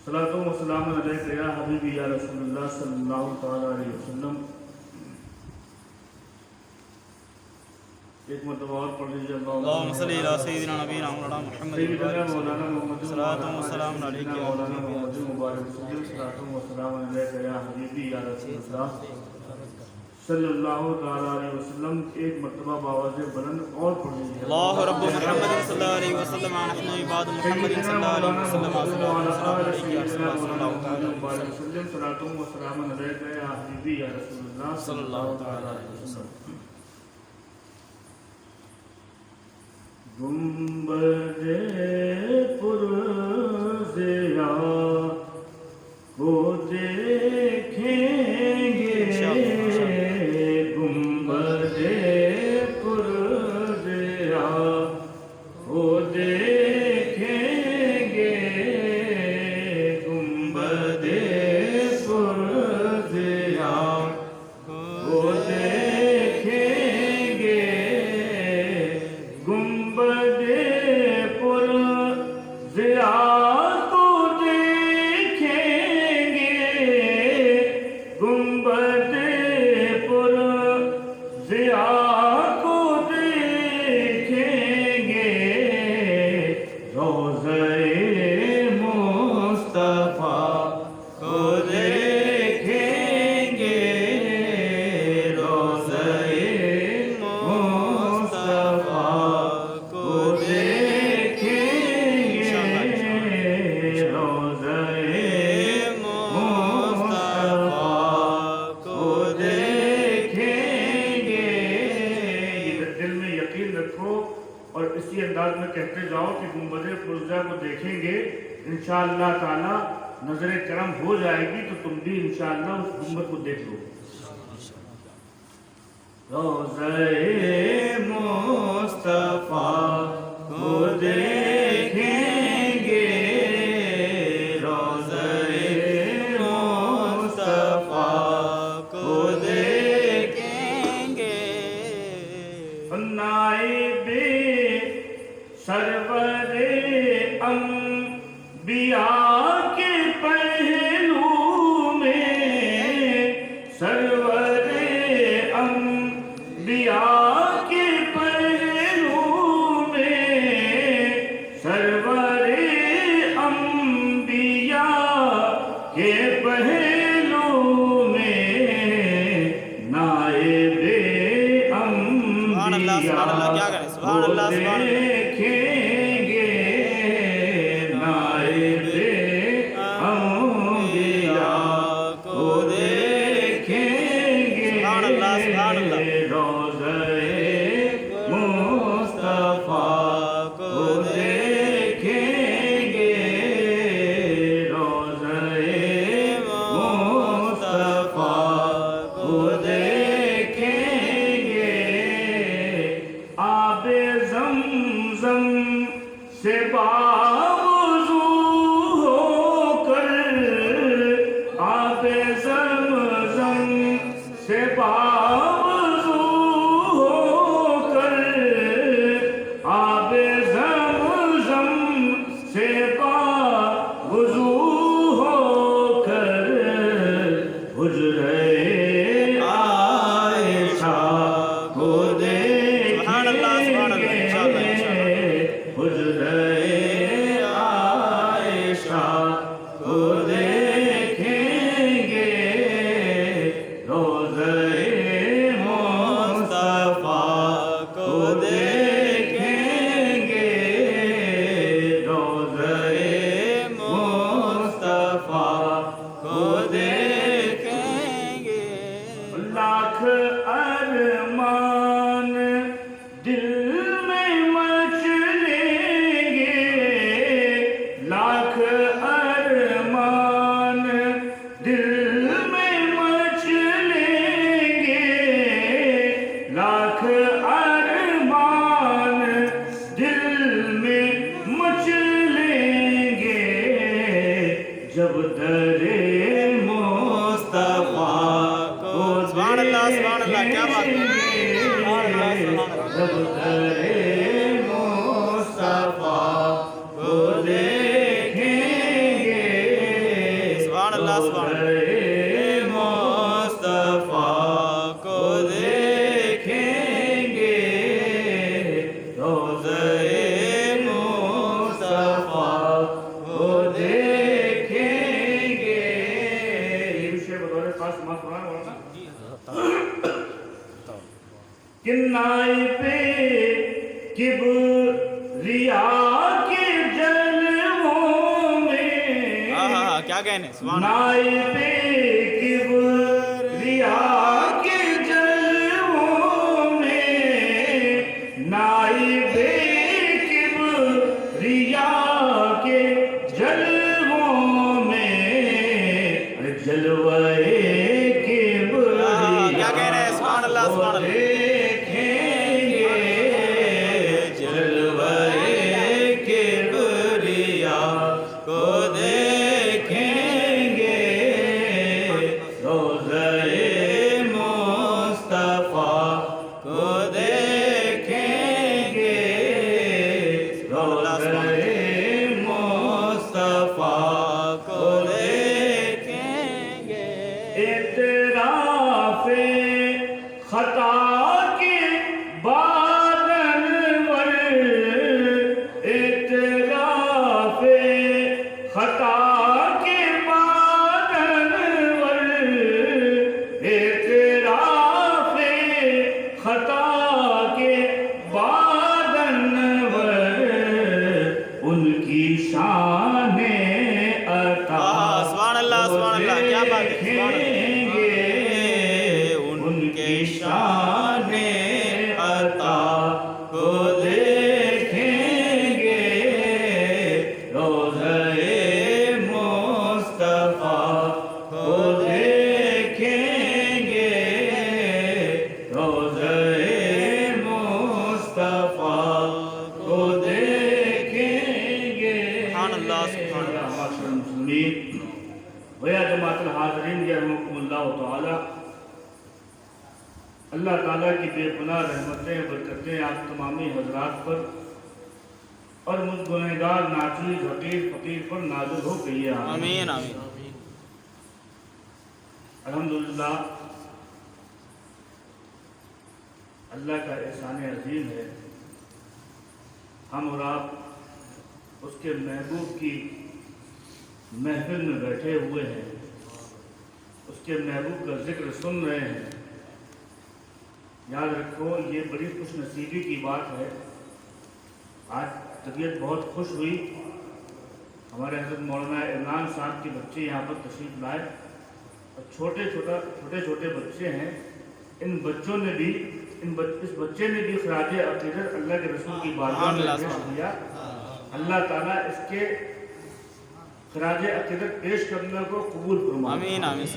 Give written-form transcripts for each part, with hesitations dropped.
صلاۃ و سلام علیک یا حبیبی یا رسول اللہ صلی اللہ تعالی علیہ وسلم. ایک مرتبہ اور پڑھ لیجیے. اللہم صلی علی سیدنا نبینا مولانا محمد سیدنا مولانا محمد صلاۃ و سلام علیک یا مولانا محمد مبارک وسلم. صلاۃ و سلام علیک یا حبیبی یا رسول اللہ صلی اللہ تعالی علیہ وسلم. ایک مرتبہ باواز بلند اور پڑھ لیجیے. اللہ رب محمد صلی اللہ علیہ وسلم نحن عباد محمد صلی اللہ علیہ وسلم. صلاۃ و سلام علیک یا حبیبی یا رسول اللہ صلی اللہ تعالی علیہ وسلم. گنبد پرزیا کو دیکھیں گے. گنبد پرزیا کو دیکھیں گے. گنبد پرزیا کو دیکھیں گے. گنبد پرزیا کو دیکھیں گے. گنبد پرزیا کو دیکھیں گے. روضہ مصطفیٰ کو دیکھیں گے. روضہ مصطفیٰ کو دیکھیں گے. روضہ مصطفیٰ کو دیکھیں گے. دل میں یقین رکھو اور اسی انداز میں کہتے جاؤ کہ گنبد پرزہ کو دیکھیں گے. انشاءاللہ تعالی نظر کرم ہو جائے گی تو تم بھی انشاءاللہ اس گنبد کو دیکھ لو. روضہ مصطفیٰ کو دیکھیں گے. روضہ مصطفیٰ کو دیکھیں گے. نائب سرور انبیاء کے پہلو میں. سرور انبیاء کے پہلو میں. سرور انبیاء کے پہلو میں. نائب سبحان اللہ سبحان اللہ. کیا کریں سبحان اللہ سبحان اللہ. دیکھیں گے. نائب انبیاء کو دیکھیں گے. سبحان اللہ سبحان اللہ. روضہ مصطفیٰ کو دیکھیں گے. روضہ مصطفیٰ کو دیکھیں گے. آب زمزم سے باوضو ہو کر. آب زمزم سے باوضو ہو کر. آب زمزم سے باوضو ہو کر. حجرے عائشہ کو سبحان اللہ سبحان اللہ. انشاءاللہ انشاءاللہ. حجرے عائشہ کو دیکھیں گے. روضہ مصطفیٰ کو دیکھیں گے. روضہ مصطفیٰ کو دیکھیں گے. لاکھ ارمان دل میں مچلیں گے. لاکھ ارمان دل میں مچلیں گے. لاکھ ارمان دل میں مچلیں گے. جب در مصطفیٰ کو سبحان اللہ سبحان اللہ. کیا بات ہے. سبحان اللہ سبحان اللہ. جب در مصطفیٰ کو دیکھیں گے. सुभान अल्लाह मुस्तफा को देखेंगे रोज़े मुस्तफा को देखेंगे। ये विषय बतौर खास मत पढ़ा किन्नाई पे किबरिया के जलवों में हाँ क्या कहने सुभान नाई पे किबरिया के जलवों में नाई पे किबरिया के जलवों में अरे जलवाए क्या कह रहे हैं सुभान अल्लाह सुभान अल्लाह खता के बादल वर इतराफे खता के बादल वर इतराफे खता के बादल वर उनकी शाने अता सुभान अल्लाह क्या बात है सुभान अल्लाह शाने अता को देखेंगे रोज़े मुस्तफा को देखेंगे रोज़े मुस्तफा को देखेंगे। सुभान अल्लाह मुस्लिमीन वया जमातुल हाज़रीन यरहमुकुमुल्लाह तआला अल्लाह ताला की बेपनाह रहमतें बरकतें आप तमामी हजरात पर और मुझ गुनहगार नाचीज़ हकीर फ़कीर पर नाज़िल हो गई है। आमीन आमीन। अल्हम्दुलिल्लाह अल्लाह का एहसान अज़ीम है, हम और आप उसके महबूब की महफिल में बैठे हुए हैं, उसके महबूब का जिक्र सुन रहे हैं। याद रखो ये बड़ी खुश नसीबी की बात है। आज तबीयत बहुत खुश हुई, हमारे हज़रत मौलाना इमरान साहब के बच्चे यहाँ पर तशरीफ़ लाए और छोटे छोटे बच्चे हैं। इन बच्चों ने भी इस बच्चे ने भी खराज अक़ीदत अल्लाह के रसूल की बारगाह में पेश किया। अल्लाह ताला इसके खराज अक़ीदत पेश करने को कबूल फरमाए। आमीन आमीन।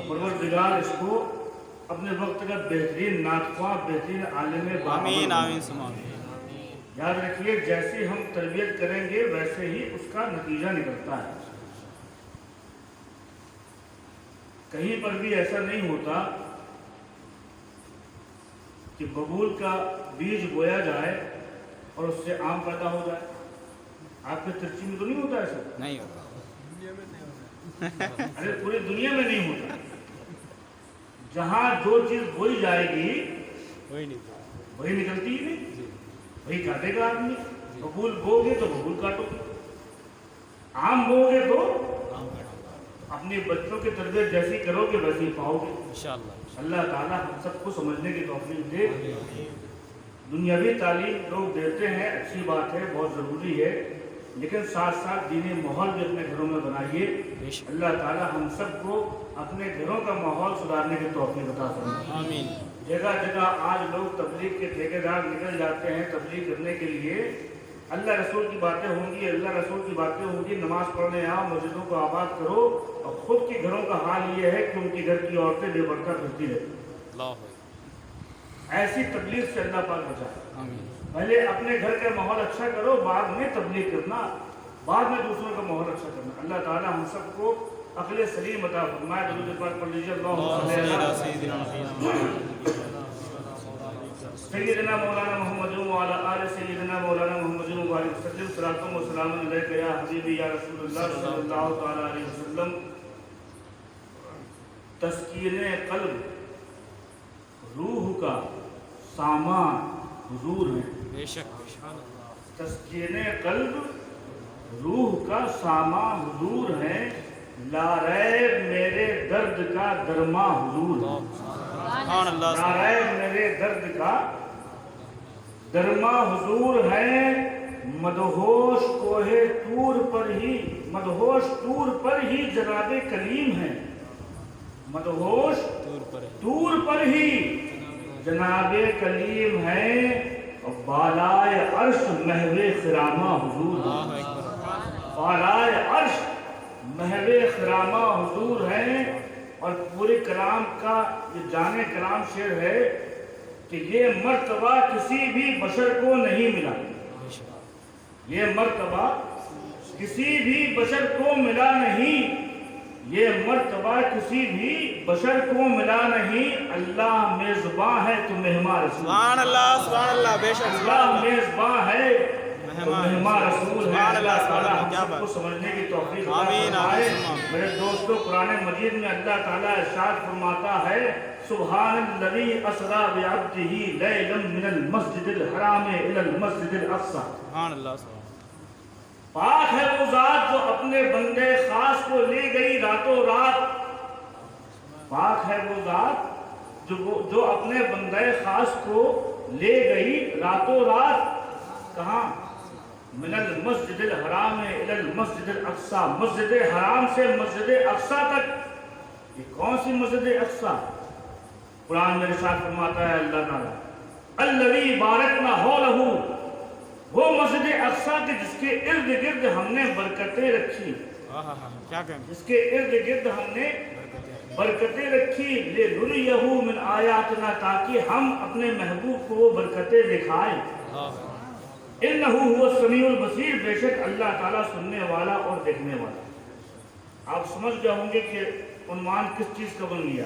परवरदिगार इसको अपने वक्त का बेहतरीन नातख्वां बेहतरीन आलिम आमीन आमीन। याद रखिए जैसे हम तरबियत करेंगे वैसे ही उसका नतीजा निकलता है। कहीं पर भी ऐसा नहीं होता कि बबूल का बीज बोया जाए और उससे आम पैदा हो जाए। आपके तिरछी में तो नहीं होता ऐसा? नहीं होता। अरे पूरी दुनिया में नहीं होता। जहाँ जो चीज बोई जाएगी वही निकलती ही नहीं, वही काटेगा आदमी। बबूल बोगे तो बबूल काटोगे, आम बोगे तो अपने बच्चों की तरबियत जैसी करोगे वैसे ही पाओगे इंशाअल्लाह। अल्लाह ताला हम सबको समझने की तौफीक दे। दुनियावी तालीम लोग देते हैं, अच्छी बात है, बहुत ज़रूरी है, लेकिन साथ साथ दीनी माहौल भी अपने घरों में बनाइए। अल्लाह ताला हम सबको अपने घरों का माहौल सुधारने की तौफीक अता फरमाए। आमीन। जगह जगह आज लोग तबलीग के ठेकेदार निकल जाते हैं तबलीग करने के लिए। अल्लाह रसूल की बातें होंगी, अल्लाह रसूल की बातें होंगी, नमाज पढ़ने आओ, मस्जिदों को आबाद करो, और खुद के घरों का हाल ये है कि उनके घर की औरतें बेपर्दा फिरती रहती। ऐसी तबलीग से अल्लाह पाक बचाए। पहले अपने घर का माहौल अच्छा करो, बाद में तबलीग करना, बाद में दूसरों का माहौल अच्छा करना। अल्लाह ताला हम सबको अक़ल सलीम अता फरमाए। दुरूद पाक पढ़ लीजिए। सय्यदना मौलाना मोहम्मद व अला आलि सय्यदना मौलाना मोहम्मद व बारिक वसल्लम सलातो व सलाम अलैका या हबीबी या रसूलुल्लाह सल्लल्लाहु तआला अलैहि वसल्लम। तस्कीन कल्ब रूह का सामान हुजूर है। बेशक तस्कीन कल्ब रूह का सामा हुजूर है। ला रैब मेरे दर्द का दरमा हुजूर है। सुभान अल्लाह ला रैब मेरे दर्द का दरमा हुजूर है। मदहोश कोहे तूर पर ही मदहोश तूर पर ही जनाबे कलीम है। मदहोश तूर पर ही जनाबे कलीम है। और बालाए अर्श महवे खिरामा हुजूर है। बालाए अर्श महवे खिरामा हुजूर है। और पूरे कलाम का ये जाने कलाम शेर है कि ये मर्तबा किसी भी बशर को नहीं मिला। ये मर्तबा किसी भी बशर को मिला नहीं। ये मर्तबा किसी भी बशर को मिला नहीं। अल्लाह मेज़बां है तो मेहमान रसूल। सुभान अल्लाह बेशक अल्लाह मेज़बां है तो मेहमान रसूल है। अल्लाह ताला क्या हमको समझने की तौफीक अता आमीन, फरमाए। आमीन। मेरे दोस्तों, कुरान मजीद में अल्लाह ताला इरशाद फरमाता है सुब्हानल्लज़ी अस्रा बिअब्दिही लैलन मिनल मस्जिदिल हराम इलल मस्जिदिल अक़सा। सुभान अल्लाह पाक है वो जात जो अपने बंदे खास को ले गई रातों रात। पाक है वो जात जो अपने बंदे खास को ले गई रातों रात। कहाँ? मिनल मस्जिदिल हराम इलल मस्जिदिल अक़सा। मस्जिद हराम से मस्जिद अक़सा तक। ये कौन सी मस्जिद अक़सा? कुरान में इरशाद फरमाता है अल्लाह ताला अल्लज़ी बारकना हौलहू, वो मस्जिद अक़सा के जिसके इर्द गिर्द हमने बरकतें रखी। क्या कहें जिसके इर्द गिर्द हमने बरकतें रखी। ले नुरियहू मिन आयातिना, ताकि हम अपने महबूब को वो बरकतें दिखाएं। इन्नहू हुवस समीउल बसीर, बेशक अल्लाह ताला सुनने वाला और देखने वाला। आप समझ गए होंगे कि उन्वान किस चीज का बन गया?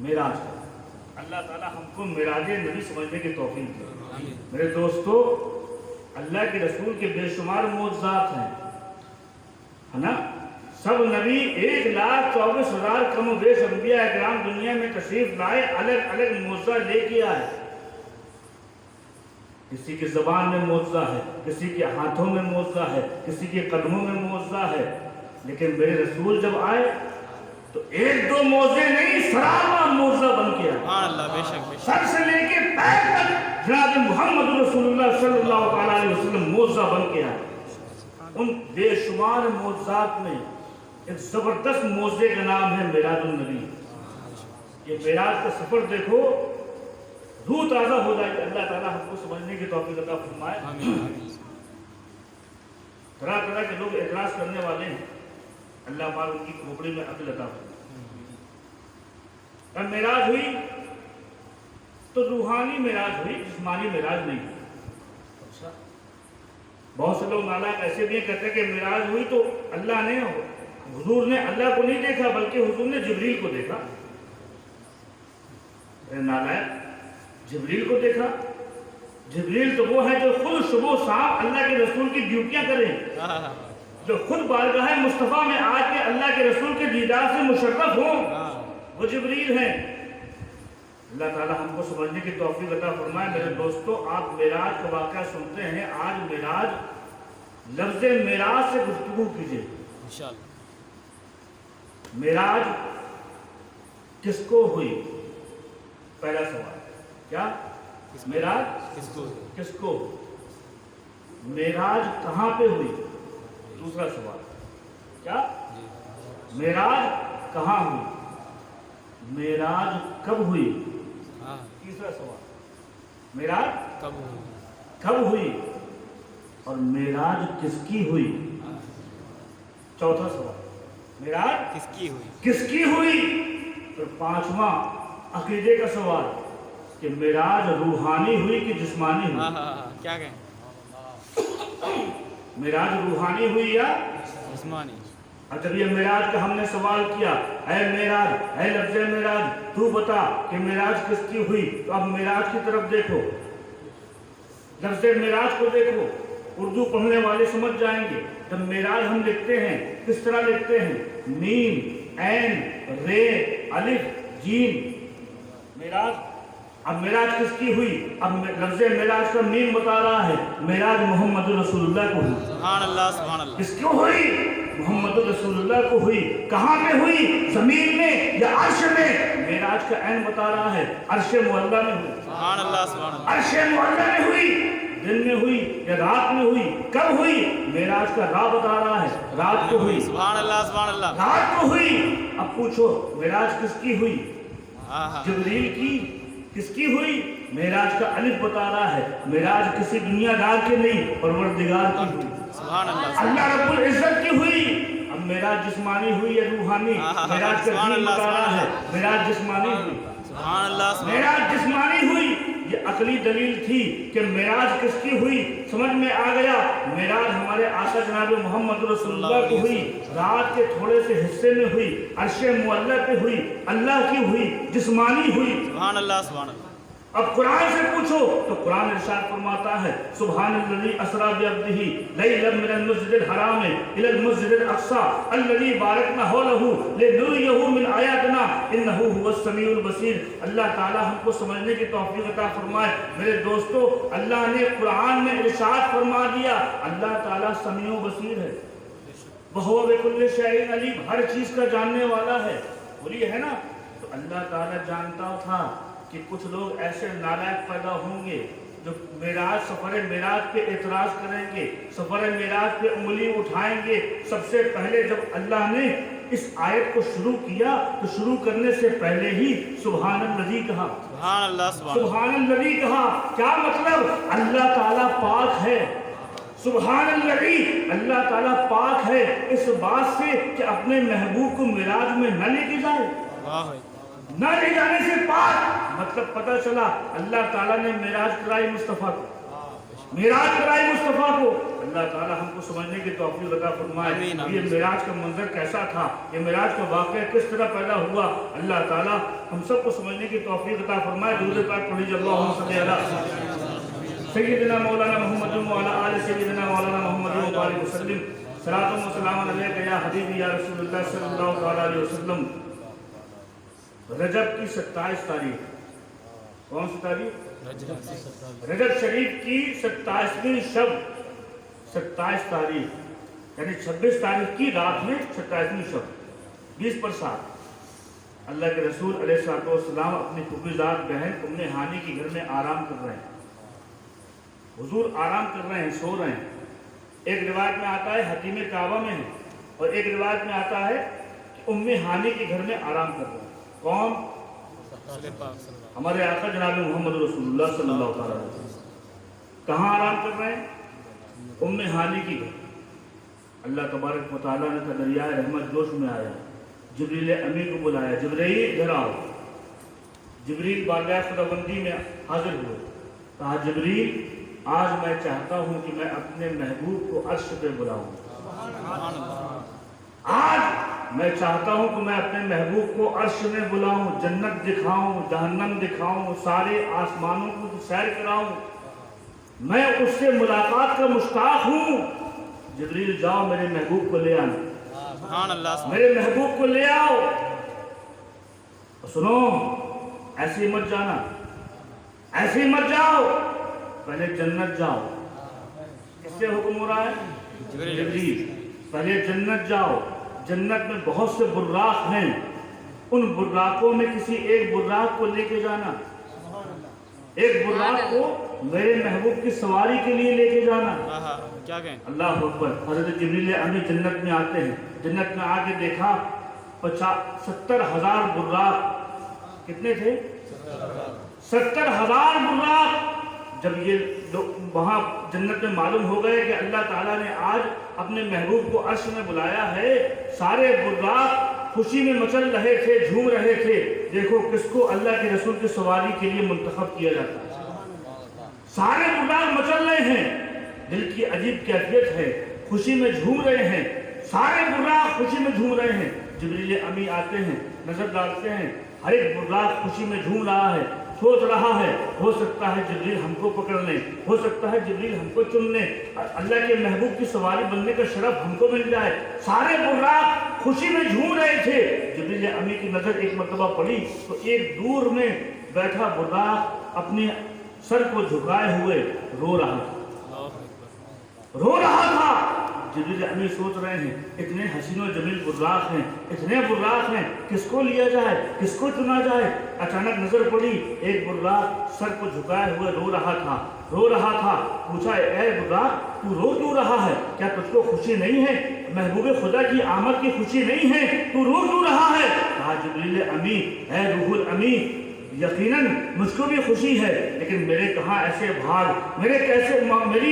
मेराज का। अल्लाह ताला हमको मेराज नबी समझने की तौफीक दे। मेरे दोस्तों, अल्लाह के रसूल के बेशुमार मौजज़ात हैं, है ना। सब नबी 1,24,000 कम बेश अंबिया इकराम दुनिया में तशरीफ लाए, अलग अलग मौजज़ा लेके आए। किसी की ज़बान में मौजज़ा है, किसी के हाथों में मौजज़ा है, किसी के कदमों में मौजज़ा है। लेकिन मेरे रसूल जब आए तो एक दो मौजे नहीं, सराबा मौजज़ा बन के आए। सुभान अल्लाह बेशक सर से लेके पैर तक जनाब मोहम्मद रसूलुल्लाह सल्लल्लाहु अलैहि वसल्लम मौजज़ा बन के आए। उन बेशुमार मौजज़ात में एक ज़बरदस्त मौजे का नाम है मेराजुन नबी। ये मेराज का सफ़र देखो, रूह ताज़ा हो जाएगी। अल्लाह ताला हमको समझने की तौफीक अता फरमाए। तरह तरह के लोग एतराज़ करने वाले हैं, अल्लाह पाक उनकी खोपड़ी में अक्ल अता फरमाए। अब मेराज हुई तो रूहानी मेराज हुई, जिस्मानी मेराज नहीं हुई। अच्छा, बहुत से लोग नालायक ऐसे भी कहते हैं कि मेराज हुई तो अल्लाह ने, हुजूर ने अल्लाह को नहीं देखा बल्कि हुजूर ने जिब्रील को देखा। नालायक, जिब्रील को देखा? जिब्रील तो वो है जो खुद सुबह शाम अल्लाह के रसूल की ड्यूटियां करें, जो खुद बारगाह मुस्तफ़ा में आके अल्लाह के रसूल के दीदार से मुशर्रफ हो, वो जिब्रील हैं। अल्लाह ताला हमको समझने की तौफीक अता फरमाए। मेरे दोस्तों, आप मेराज का वाक़या सुनते हैं। आज मेराज, लफ्ज़ मेराज से गुफ्तगू कीजिए इंशाअल्लाह। मेराज किसको हुई? पहला सवाल क्या? मेराज किसको? मेराज कहाँ पे हुई? दूसरा सवाल क्या? मेराज कहाँ हुई? मेराज कब हुई? तीसरा सवाल मेराज कब हुई? और मेराज किसकी हुई? चौथा सवाल मेराज किसकी हुई? फिर पांचवा अकीदे का सवाल कि मेराज रूहानी हुई कि जिस्मानी हुई? क्या कहें? मेराज रूहानी हुई या जिस्मानी? और जब ये मेराज का हमने सवाल किया, ऐ मेराज, ऐ लफ्ज़ मेराज, तू बता कि मेराज किसकी हुई? तो अब मेराज की तरफ देखो, लफ्ज़ मेराज को देखो। उर्दू पढ़ने वाले समझ जाएंगे। जब मेराज हम लिखते हैं किस तरह लिखते हैं? मीम ऐन रे अलिफ जीम मेराज। अब मेराज किसकी हुई? अब लफ्ज़ मेराज का मीम बता रहा है, मेराज मोहम्मद रसूलुल्लाह को हुई। सुभान अल्लाह सुभान अल्लाह। किसको हुई? मोहम्मद रसूलुल्लाह को हुई। कहाँ पे हुई? ज़मीन में या अर्श में? मेराज का ऐन बता रहा है, अर्श मुअल्ला में हुई। सुभान अल्लाह सुभान अल्लाह। अर्श मुअल्ला में हुई। दिन में हुई या रात में हुई? कब हुई? मेराज का रा बता रहा है, रात को हुई। सुभान अल्लाह सुभान अल्लाह। रात को हुई। अब पूछो मेराज किसकी हुई? हाँ जिब्रील की। किसकी हुई? मेराज का अलिफ बता रहा है, मेराज किसी दुनियादार के नहीं, परवरदिगार की हुई। सुभान अल्लाह। अल्लाह रब्बुल इज्जत की हुई। अब मेराज जिस्मानी हुई या रूहानी? मेराज का दीन बता रहा है, मेराज जिस्मानी हुई। सुभान अल्लाह सुभान मेराज जिस्मानी हुई। ये अकली दलील थी कि मेराज किसकी हुई, समझ में आ गया। मेराज हमारे आका जनाब मोहम्मद रसूलुल्लाह की हुई, रात के थोड़े से हिस्से में हुई, अर्शे मुअल्ला पे हुई, अल्लाह की हुई, जिस्मानी हुई। सुभान अल्लाह सुभान अल्लाह। अब कुरान से पूछो तो कुरान इरशाद फरमाता है, सुब्हानल्लज़ी अस्रा बिअब्दिही लैलन मिनल मस्जिदिल हराम इलल मस्जिदिल अक़सा अल्लज़ी बारकना हौलहू लिनुरियहू मिन आयातिना इन्नहू हुवस समीउल बसीर। अल्लाह ताला हमको समझने की तौफीक अता फरमाए। मेरे दोस्तों, अल्लाह ने कुरान में इरशाद फरमा दिया, अल्लाह ताला समीउ बसीर है, वहुव बिकुल्लि शैइन अलीम, हर चीज़ का जानने वाला है। बोलिए है ना? तो अल्लाह ताला जानता था कि कुछ लोग ऐसे नालायक पैदा होंगे जो मेराज सफ़र मेराज पे एतराज़ करेंगे, सफ़र मेराज पे उंगली उठाएंगे। सबसे पहले जब अल्लाह ने इस आयत को शुरू किया तो शुरू करने से पहले ही सुब्हानल्लज़ी कहा। सुभान अल्लाह सुभान सुब्हानल्लज़ी कहा। क्या मतलब? अल्लाह ताला पाक है। सुब्हानल्लज़ी, अल्लाह ताला पाक है इस बात से कि अपने महबूब को मेराज में न लेके जाए, वाह न ले जाने से पाक। मतलब पता चला अल्लाह ताला ने मेराज कराई मुस्तफ़ा को, मेराज कराई मुस्तफ़ा को। अल्लाह ताला हमको समझने की तौफीक अता फरमाए। ये मेराज का मंजर कैसा था, ये मेराज का वाक़या किस तरह पैदा हुआ, अल्लाह ताला हम सबको समझने की तौफीक अता फरमाए। दुरूद पाक पढ़िए, अल्लाहुम्मा सल्ली अला सय्यिदिना मौलाना मुहम्मद व अला आलि सय्यिदिना मौलाना मुहम्मद व बारिक वसल्लिम। सलातुन व सलामुन अलैका या हबीबी या रसूलुल्लाह सल्लल्लाहु तआला अलैहि वसल्लम। रजब की 27 तारीख, कौन सी तारीख? रजब शरीफ की 27वीं शब, 27 तारीख यानी 26 तारीख की रात में 27वीं शब, 20 पर 7 अल्लाह के रसूल अलैहिस्सलाम अपनी खुबीज़ात बहन उम्मे हानी के घर में आराम कर रहे हैं। हुजूर आराम कर रहे हैं, सो रहे हैं। एक रिवायत में आता है हतीम काबा में है, और एक रिवायत में आता है कि उम्मे हानी के घर में आराम कर रहे हैं। कौन? हमारे आका जनाब मोहम्मद रसूलुल्लाह सल्लल्लाहु अलैहि वसल्लम। कहाँ आराम कर रहे हैं? उम्मे हानी की घर। अल्लाह तबारक व तआला ने का दरियाए रहमत जोश में आया, जिब्रील अमी को बुलाया, जिब्रील इधर आओ। जिब्रील बारगाह खुदाबंदी में हाजिर हुए। कहा, जिब्रील आज मैं चाहता हूँ कि मैं अपने महबूब को अर्श पे बुलाऊँ। आज मैं चाहता हूं कि मैं अपने महबूब को अर्श में बुलाऊं, जन्नत दिखाऊं, जहन्नम दिखाऊं, सारे आसमानों को सैर कराऊं। मैं उससे मुलाकात का मुश्ताक हूं। जिब्रील जाओ मेरे महबूब को ले आना, मेरे महबूब को ले आओ। सुनो, ऐसे ही मत जाना, ऐसे ही मत जाओ, पहले जन्नत जाओ। किससे हुक्म हो रहा है? जिब्रील। पहले जन्नत जाओ, जन्नत में बहुत से बुर्राक हैं, उन बुर्राकों में किसी एक बुर्राक को लेके जाना, एक बुर्राक को मेरे महबूब की सवारी के लिए लेके जाना। क्या कहें? अल्लाह अकबर। हज़रत जिब्रील अमी जन्नत में आते हैं, जन्नत में आके देखा 70,000 बुर्राक। कितने थे? 70,000 बुर्राक। जब ये लोग वहाँ जन्नत में मालूम हो गए कि अल्लाह ताला ने आज अपने महबूब को अर्श में बुलाया है, सारे बुर्राक खुशी में मचल रहे थे, झूम रहे थे। देखो किसको अल्लाह के रसूल की सवारी के लिए मुंतखब किया जाता है। सारे बुर्राक मचल रहे हैं, दिल की अजीब कैफियत है, खुशी में झूम रहे हैं, सारे बुर्राक खुशी में झूम रहे हैं। जिब्रील अमी आते हैं, नजर डालते हैं, हर एक बुर्राक खुशी में झूम रहा है, सोच रहा है हो सकता है जिब्रील हमको पकड़ ले, हो सकता है जिब्रील हमको चुन ले, अल्लाह के महबूब की सवारी बनने का शरफ हमको मिल जाए। सारे बुर्राक खुशी में झूम रहे थे। जिब्रील अमी की नजर एक मरतबा पड़ी तो एक दूर में बैठा बुर्राक अपने सर को झुकाए हुए रो रहा था। जिब्रील अमी सोच रहे हैं इतने हसीनो जमील बुर्राक हैं, इतने बुर्राक हैं, किसको लिया जाए, किसको चुना जाए। अचानक नजर पड़ी एक बुर्राक सर को झुकाए हुए रो रहा था। पूछा, ए बुर्राक तू रो क्यों रहा है, क्या तुझको खुशी नहीं है, महबूब खुदा की आमद की खुशी नहीं है, तू रो क्यों रहा है। कहा जिब्रील अमी, ए रूहुल अमी, यकीनन मुझको भी खुशी है, लेकिन मेरे कहाँ ऐसे भाग, मेरी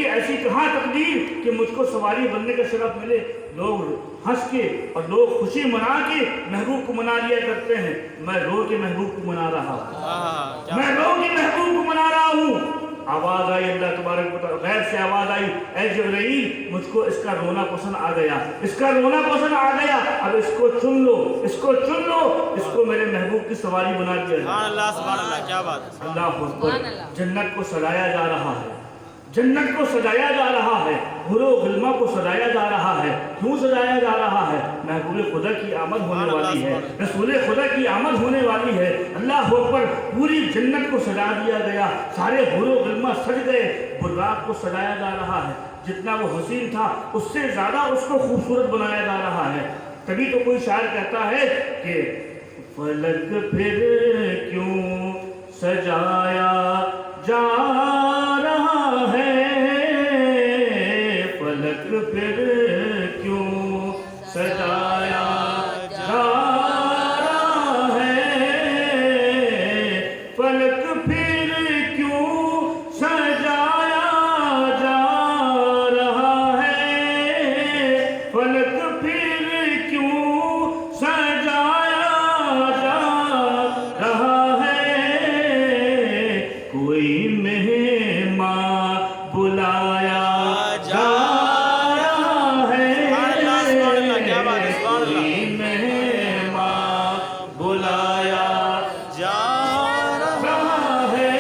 ऐसी कहाँ तकदीर कि मुझको सवारी बनने का शरफ मिले। लोग हंस के और लोग खुशी मना के महबूब को मना लिया करते हैं, मैं रो के महबूब को मना रहा हूँ। आवाज आई अल्लाह तबारक व तआला गैब से आवाज आई, ऐ जिब्रील मुझको इसका रोना पसंद आ गया, अब इसको चुन लो, इसको मेरे महबूब की सवारी बना दिया। सुभान अल्लाह, क्या बात है। अल्लाह अकबर। जन्नत को सजाया जा रहा है, हुरो गिल्मा को सजाया जा रहा है। क्यों सजाया जा रहा है, महबूब खुदा की आमद होने वाली है, रसूल खुदा की आमद होने वाली है। अल्लाह अकबर। पूरी जन्नत को सजा दिया गया, सारे हुरो गिल्मा सज गए, बुर्राक को सजाया जा रहा है। जितना वो हसीन था उससे ज्यादा उसको खूबसूरत बनाया जा रहा है। तभी तो कोई शायर कहता है कि फलक फिर क्यों सजाया जा रहा है, फलक फिर क्यों सजाया जा रहा है, फलक फिर क्यों सजाया जा रहा है, फलक फिर क्यों सजाया जा रहा है। कोई मेहमान बुलाया जा रहा है, कोई मेहमान बुलाया जा रहा है,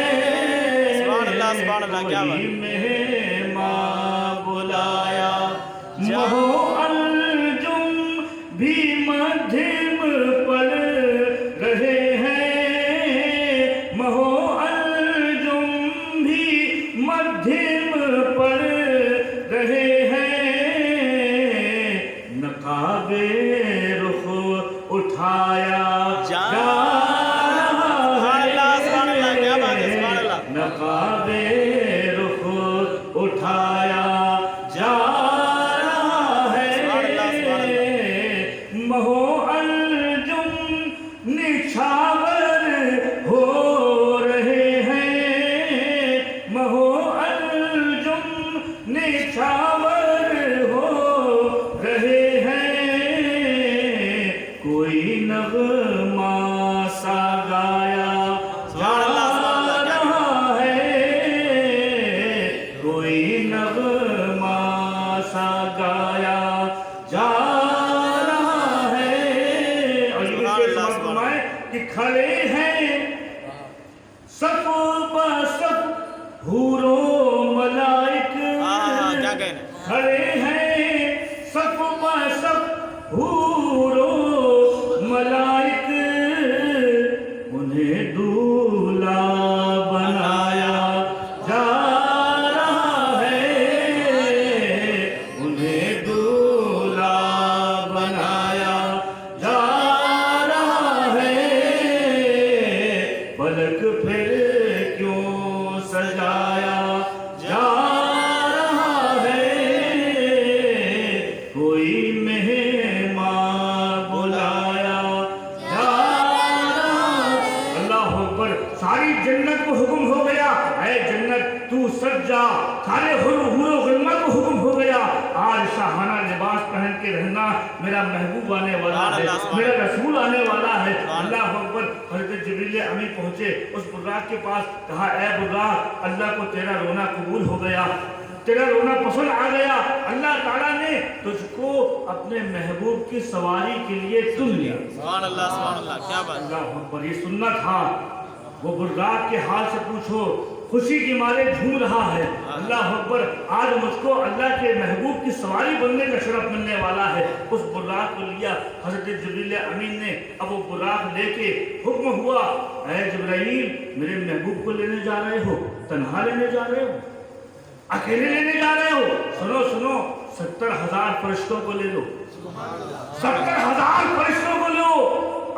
सुभान अल्लाह, क्या बात। कोई मेहमान बुलाया। महो अलजुम भी मध्यम पल रहे हैं, महो अलजुम भी मध्यम पल रहे हैं, नकाबे रुख उठाया जा रहा अल्लाह, क्या बात है, है, सुभान अल्लाह। नकाबे रुख उठाया जा रहा है, महो अलजुम निछावर हो रहे हैं, महो अलजुम निछावर हो रहे हैं। कोई नगमा सा गाया जा रहा है, कोई नगमा सा गाया जा रहा है। और ये फरमाए कि खड़े हैं सफ बसफ हूरो मलाइक, क्या कहने। खड़े हैं सफ बसफ हूरो मलाइक, उन्हें दूल्हा बनाया जा रहा है, उन्हें दूल्हा बनाया जा रहा है। पलक फिर क्यों सजाया जा रहा है, कोई मेहमान बुलाया जा रहा। अल्लाह अकबर। सारी जन्नत को हुक्म हो गया, ऐ जन्नत तू सज जा, सारे हुरो गिल्मा को हुक्म हो गया, आज शाहाना लिबास पहन के रहना, मेरा महबूब आने वाला है, मेरा रसूल आने वाला है। अल्लाह अकबर। हज़रत जिब्रील अमी पहुंचे उस बुर्राक के पास, कहा ऐ बुर्राक अल्लाह को तेरा रोना कबूल हो गया, तेरा रोना पसंद आ गया, अल्लाह ताला ने तुझको अपने महबूब की सवारी के लिए चुन लिया। सुभान अल्लाह, क्या बात। अल्लाह अकबर। ये सुन्नत था, वो बुर्राक के हाल से पूछो, खुशी के मारे झूम रहा है। अल्लाह अकबर, आज मुझको अल्लाह के महबूब की सवारी बनने का शरफ मिलने वाला है। उस बुर्राक को लिया हजरत जिब्रील अमीन ने। अब वो बुर्राक लेके हुक्म हुआ, ऐ जिब्राइल, मेरे महबूब को लेने जा रहे हो, तन्हा लेने जा रहे हो, अकेले लेने जा रहे हो? सुनो सुनो, 70,000 फरिश्तों को ले लो, 70,000 फरिश्तों को लो।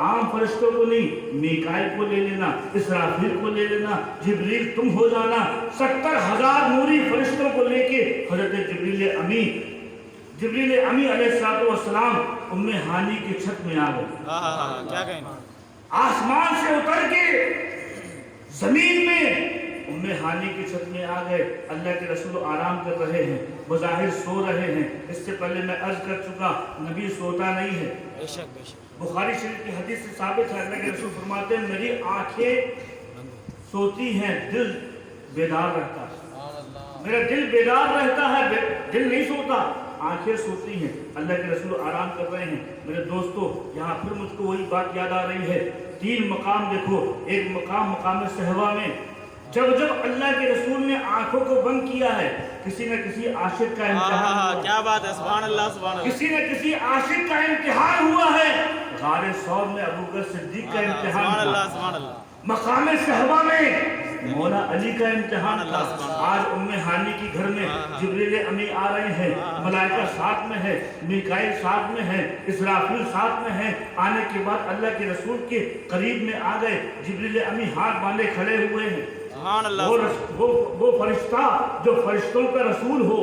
आम फरिश्तों को नहीं, मीकाईल को ले लेना, इसराफील को ले लेना, जिब्रील तुम हो जाना। 70,000 नूरी फरिश्तों को लेके हजरत जिब्रील अमी अलैहिस्सलाम उम्मे हानी की छत में आ गए। क्या कहना, आसमान से उतर के जमीन में उम्मे हानी की छत में आ गए। अल्लाह के रसूल आराम कर रहे हैं, बज़ाहिर सो रहे हैं। इससे पहले मैं अर्ज कर चुका, नबी सोता नहीं है। बेशक बेशक, बुखारी शरीफ की हदीस से साबित है, अल्लाह के रसूल फरमाते हैं, मेरी आंखें सोती हैं, दिल बेदार रहता है। मेरा दिल बेदार रहता है, दिल नहीं सोता, आंखें सोती हैं। अल्लाह के रसूल आराम कर रहे हैं। मेरे दोस्तों, यहाँ फिर मुझको वही बात याद आ रही है। 3 मकाम देखो, एक मकाम मकाम सहवा में जब जब अल्लाह के रसूल ने आंखों को बंद किया है, किसी न किसी आशिक का इम्तिहान हुआ। क्या बात है, सुभान अल्लाह सुभान अल्लाह। किसी न किसी आशिक का इम्तिहान हुआ है। गारे सौर में अबू बकर सिद्दीक का इम्तिहान सुभान हुआ। अल्लाह सुभान अल्लाह। मकाम सहबा में मौला अली का इम्तिहान था। आज उम्मे हानी की घर में जिब्रील अमी आ रहे हैं, मलाइका साथ में है, मीकाईल साथ में है, इसराफील साथ में है। आने के बाद अल्लाह के रसूल के करीब में आ गए। जिब्रील अमी हाथ बांधे खड़े हुए हैं। वो फरिश्ता जो फरिश्तों का रसूल हो,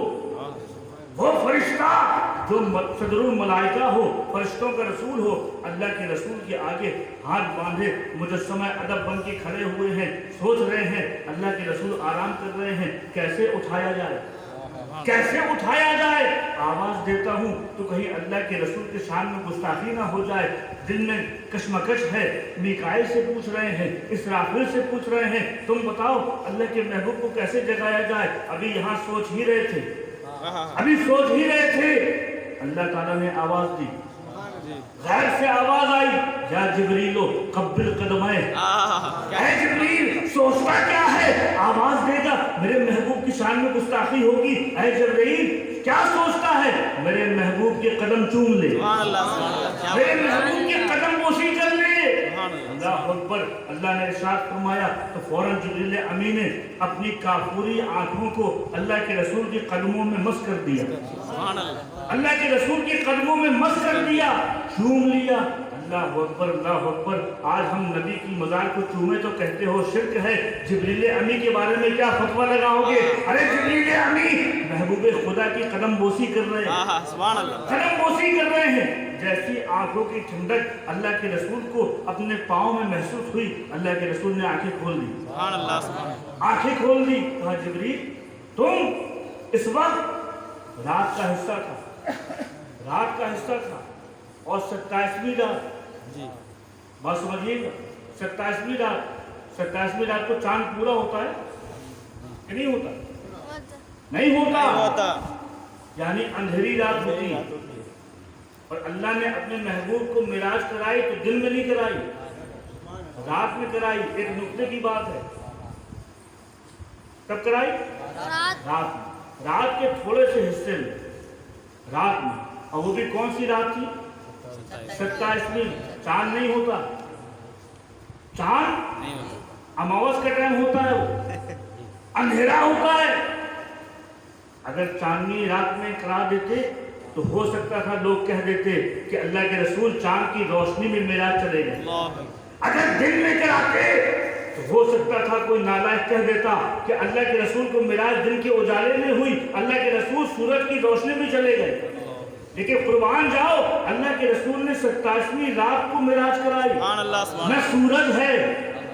वो फरिश्ता जो सदरुल मलाइका हो, फरिश्तों का रसूल हो, अल्लाह के रसूल के आगे हाथ बांधे मुजस्समा अदब बन के खड़े हुए हैं। सोच रहे हैं, अल्लाह के रसूल आराम कर रहे हैं, कैसे उठाया जाए, कैसे उठाया जाए। आवाज देता हूँ तो कहीं अल्लाह के रसूल के शान में गुस्ताखी ना हो जाए। दिल में कशमकश है। मीकाईल से पूछ रहे हैं, इसराफील से पूछ रहे हैं, तुम बताओ अल्लाह के महबूब को कैसे जगाया जाए। अभी यहाँ सोच ही रहे थे, अभी सोच ही रहे थे, अल्लाह ताला ने आवाज दी, गैर से आवाज आई, या जिब्रीलो कब्बिल कदमाए। जिब्रील सोचता क्या है, आवाज देगा, मेरे महबूब की शान में गुस्ताखी होगी। ऐ जिब्रील क्या सोचता है, मेरे महबूब के कदम चूम ले, मेरे महबूब के कदम बोसी कर ले। अल्लाह अकबर। अल्लाह ने इरशाद फरमाया तो फौरन जिब्रील अमी ने अपनी काफूरी आंखों को अल्लाह के रसूल के कदमों में मस कर दिया, अल्लाह के रसूल के कदमों में मस कर दिया, चूम लिया। अल्लाह अकबर, अल्लाह अकबर। आज हम नबी की मज़ार को चूमे तो कहते हो शिर्क है, जिब्रील अमी के बारे में क्या फतवा लगाओगे? अरे जिब्रील अमी महबूब खुदा की कदम बोसी कर रहे हैं, कदम बोसी कर रहे हैं। जैसी आंखों की ठंडक अल्लाह के रसूल को अपने पाँव में महसूस हुई, अल्लाह के रसूल ने आंखें खोल दी, आंखें खोल दी। कहा जिब्रील तुम इस वक्त रात का हिस्सा था, रात का हिस्सा था और 27वीं रात, बात समझिएगा, 27वीं रात, 27वीं रात को चांद पूरा होता है कि नहीं होता? नहीं होता, यानी अंधेरी रात होती है। और अल्लाह ने अपने महबूब को मिराज कराई तो दिन में नहीं कराई, रात में कराई। एक नुक्ते की बात है, कब कराई? रात में, रात के थोड़े से हिस्से में, रात में। और वो भी कौन सी रात थी? 27वीं। चांद नहीं होता, चांद अमावस का टाइम होता है, वो अंधेरा होता है। अगर चांदनी रात में करा देते तो हो सकता था लोग कह देते कि अल्लाह के रसूल चांद की रोशनी में मेराज चले गए। अगर दिन में कराते तो हो सकता था कोई नालायक कह देता कि अल्लाह के रसूल को मेराज दिन के उजाले में हुई, अल्लाह के रसूल सूरज की रोशनी में चले गए। लेकिन कुर्बान जाओ, अल्लाह के रसूल ने 27वीं रात को मेराज कराई। न सूरज है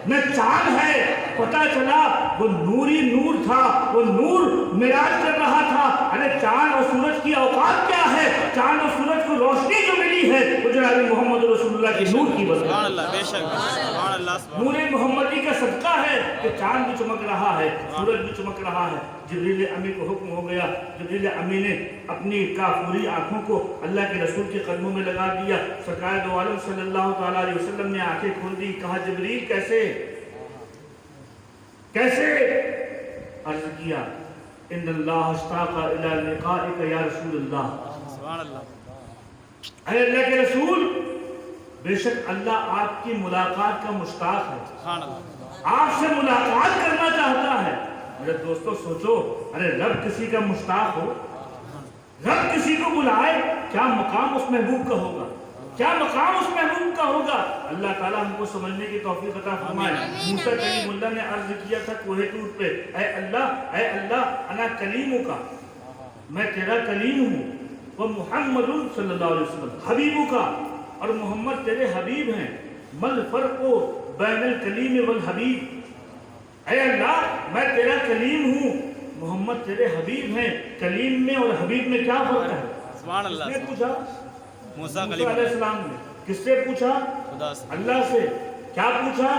न चांद है, पता चला वो नूरी नूर था, वो नूर मेराज कर रहा था। अरे चांद और सूरज की औकात क्या है? चांद और सूरज को रोशनी जो मिली है वो जनाब मोहम्मद रसूलुल्लाह के नूर की वजह से, नूर मोहम्मदी का सदका है कि चांद भी चमक रहा है, सूरज भी चमक रहा है। जिब्रील अमी को हुक्म हो गया, जिब्रील अमी ने अपनी काफूरी आंखों को अल्लाह के रसूल के कदमों में लगा दिया। सरकार दो आलम सल्लल्लाहु अलैहि वसल्लम ने आंखें खोल दी। कहा जिब्रील कैसे? कैसे? अर्ज किया, इन्नल्लाह अश्ताक़ा इला लिक़ाइका या रसूलल्लाह, सुभान अल्लाह, अरे अल्लाह के रसूल, बेशक अल्लाह आपकी मुलाकात का मुश्ताक है, सुभान अल्लाह, आपसे मुलाकात करना चाहता है। मेरे दोस्तों सोचो, अरे रब किसी का मुश्ताक हो, रब किसी को बुलाए, क्या मकाम उस महबूब का होगा, क्या मकाम उस महबूब का होगा। अल्लाह ताला हमको समझने की तौफीक अता फरमाए। मूसा कलीमुल्लाह ने अर्ज किया था कोहे तूर पे, ऐ अल्लाह अना कलीमु का, मैं तेरा कलीम हूँ, वो मुहम्मदुन सल्लल्लाहु अलैहि वसल्लम हबीबु का, और मोहम्मद तेरे हबीब हैं। मल फर्क़ु बैनल कलीम वल हबीब, ऐ अल्लाह मैं तेरा कलीम हूँ, मोहम्मद तेरे हबीब हैं। कलीम में और हबीब में क्या फर्क है? सुभान अल्लाह, किसने पूछा? मूसा मूसा कलीम अलैहिस्सलाम ने। किससे पूछा? खुदा से, अल्लाह से। क्या पूछा?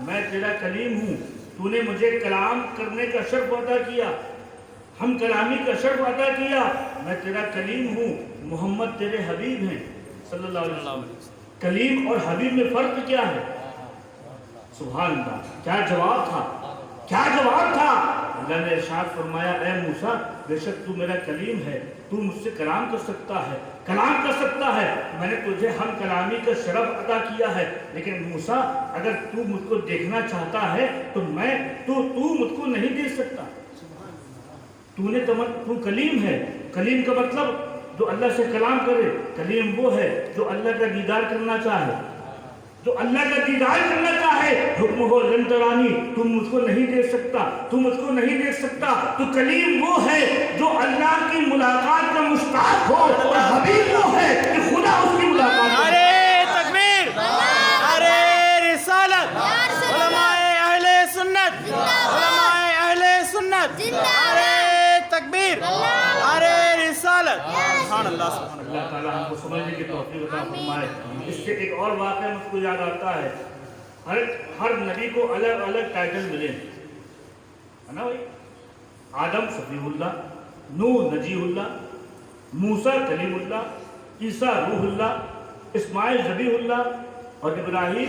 मैं तेरा कलीम हूँ, तूने मुझे कलाम करने का शर्फ अता किया, हम कलामी का शर्फ अता किया, मैं तेरा कलीम हूँ, मोहम्मद तेरे हबीब हैं सल्लल्लाहु अलैहि वसल्लम। कलीम और हबीब में फर्क क्या है? सुभान अल्लाह, क्या जवाब था, क्या जवाब था। अल्लाह ने इरशाद फरमाया, ए मूसा बेशक तू मेरा कलीम है, तू मुझसे कलाम कर सकता है, कलाम कर सकता है, मैंने तुझे हम कलामी का शरफ अता किया है। लेकिन मूसा अगर तू मुझको देखना चाहता है तो तू मुझको नहीं देख सकता। तू कलीम है, कलीम का मतलब जो अल्लाह से कलाम करे। कलीम वो है जो अल्लाह का दीदार करना चाहे, जो अल्लाह का दीदार करना चाहे। हुक्म हो लन तरानी, तुम मुझको नहीं देख सकता, तू मुझको नहीं देख सकता। तो कलीम वो है जो अल्लाह की मुलाकात का मुश्ताक हो, और हबीब वो है कि खुदा उसकी मुलाकात करे। नारे तकबीर, नारे रिसालत, उलमाए अहले सुन्नत, उलमाए अहले सुन्नत, नारे तकबीर, नारे रिसालत, सुभान अल्लाह, सुभान अल्लाह। अल्लाह ताला हमको समझने की तौफीक अता फरमाए। इससे एक और वाक़या मुझको याद आता है, हर नबी को अलग अलग टाइटल मिले हैं, है ना भाई? आदम सफीहुल्लाह, नूह नजीहुल्लाह, मूसा कलीमुल्लाह, ईसा रूहुल्लाह, इस्माइल ज़बीहुल्लाह और इब्राहीम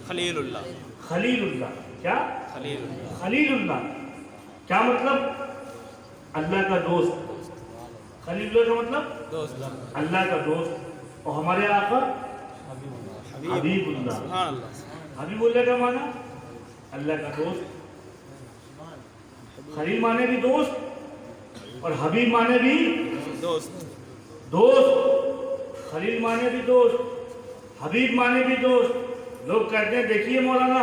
खलीलुल्लाह, खलीलुल्लाह। क्या? खलीलुल्लाह, खलीलुल्लाह क्या मतलब? अल्लाह का दोस्त। खलीलुल्लाह का मतलब दोस्त, अल्लाह का दोस्त। और हमारे आका हबीबुल्लाह। सुभान अल्लाह, हबीबुल्लाह का माना अल्लाह का दोस्त, खलील माने भी दोस्त और हबीब माने भी दोस्त, दोस्त। खलील माने भी दोस्त, हबीब माने भी दोस्त। लोग कहते हैं देखिए मौलाना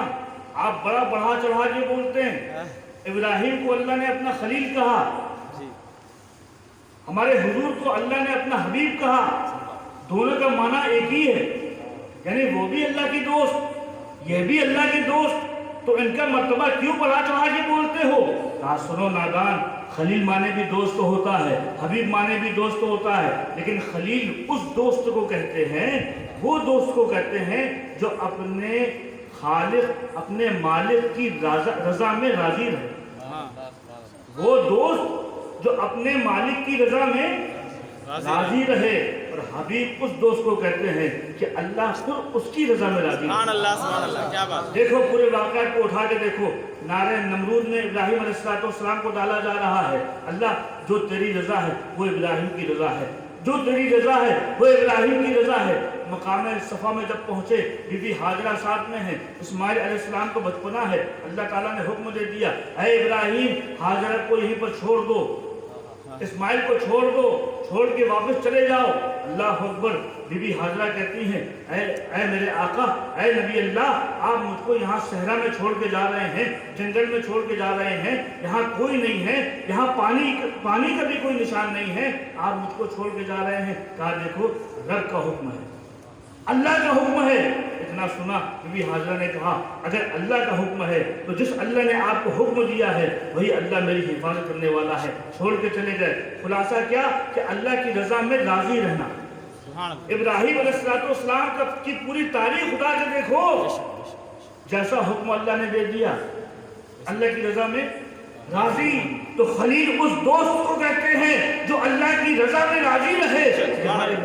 आप बड़ा बढ़ा चढ़ा के बोलते हैं, इब्राहिम को अल्लाह ने अपना खलील कहा, जी, हमारे हुजूर को अल्लाह ने अपना हबीब कहा, दोनों का माना एक ही है, यानी वो भी अल्लाह की दोस्त, यह भी अल्लाह की दोस्त। तो इनका मर्तबा क्यों बढ़ा चढ़ा के बोलते हो? कहा सुनो नादान, खलील माने भी दोस्त होता है, हबीब माने भी दोस्त होता है, लेकिन खलील उस दोस्त को कहते हैं, वो दोस्त को कहते हैं जो अपने खालिक, अपने मालिक की रजा में राजी रहे। वो दोस्त जो अपने मालिक की रजा में राजी रहे। और हबीब उस दोस्त को कहते हैं कि अल्लाह खुद उसकी रजा में राजी सुभान अल्लाह, सुभान अल्लाह, क्या बात। देखो पूरे वाक़या को उठा के देखो, नारे नमरूद में इब्राहिम अलैहिस्सलाम को डाला जा रहा है। अल्लाह जो तेरी रजा है वो इब्राहिम की रजा है, जो तेरी रजा है वो इब्राहिम की रजा है। मकाम सफ़ा में जब पहुँचे, बीबी हाजरा साथ में है, इस्माइल अलैहिस्सलाम को बचपना है, अल्लाह ताला ने हुक्म दे दिया, ऐ इब्राहिम हाजरा को यहीं पर छोड़ दो, इस्माइल को छोड़ दो, छोड़ के वापस चले जाओ। अल्लाह अकबर। बीबी हाजरा कहती हैं, ऐ मेरे आका, ऐ नबी अल्लाह, आप मुझको यहाँ सहरा में छोड़ के जा रहे हैं, जंगल में छोड़ के जा रहे हैं, यहाँ कोई नहीं है, यहाँ पानी का भी कोई निशान नहीं है, आप मुझको छोड़ के जा रहे हैं। कहा देखो रब का हुक्म है, अल्लाह का हुक्म है। इतना सुना, बीबी हाजरा ने कहा अगर अल्लाह का हुक्म है तो जिस अल्लाह ने आपको हुक्म दिया है वही अल्लाह मेरी हिफाजत करने वाला है। छोड़ के चले गए। खुलासा क्या कि अल्लाह की रजा में राजी रहना। इब्राहिम अलैहिस्सलाम की पूरी तारीख उठा के देखो, जैसा हुक्म अल्लाह ने दे दिया, अल्लाह की रजा में राजी। तो खलील उस दोस्त को कहते हैं जो अल्लाह की रजा में राजी रहे।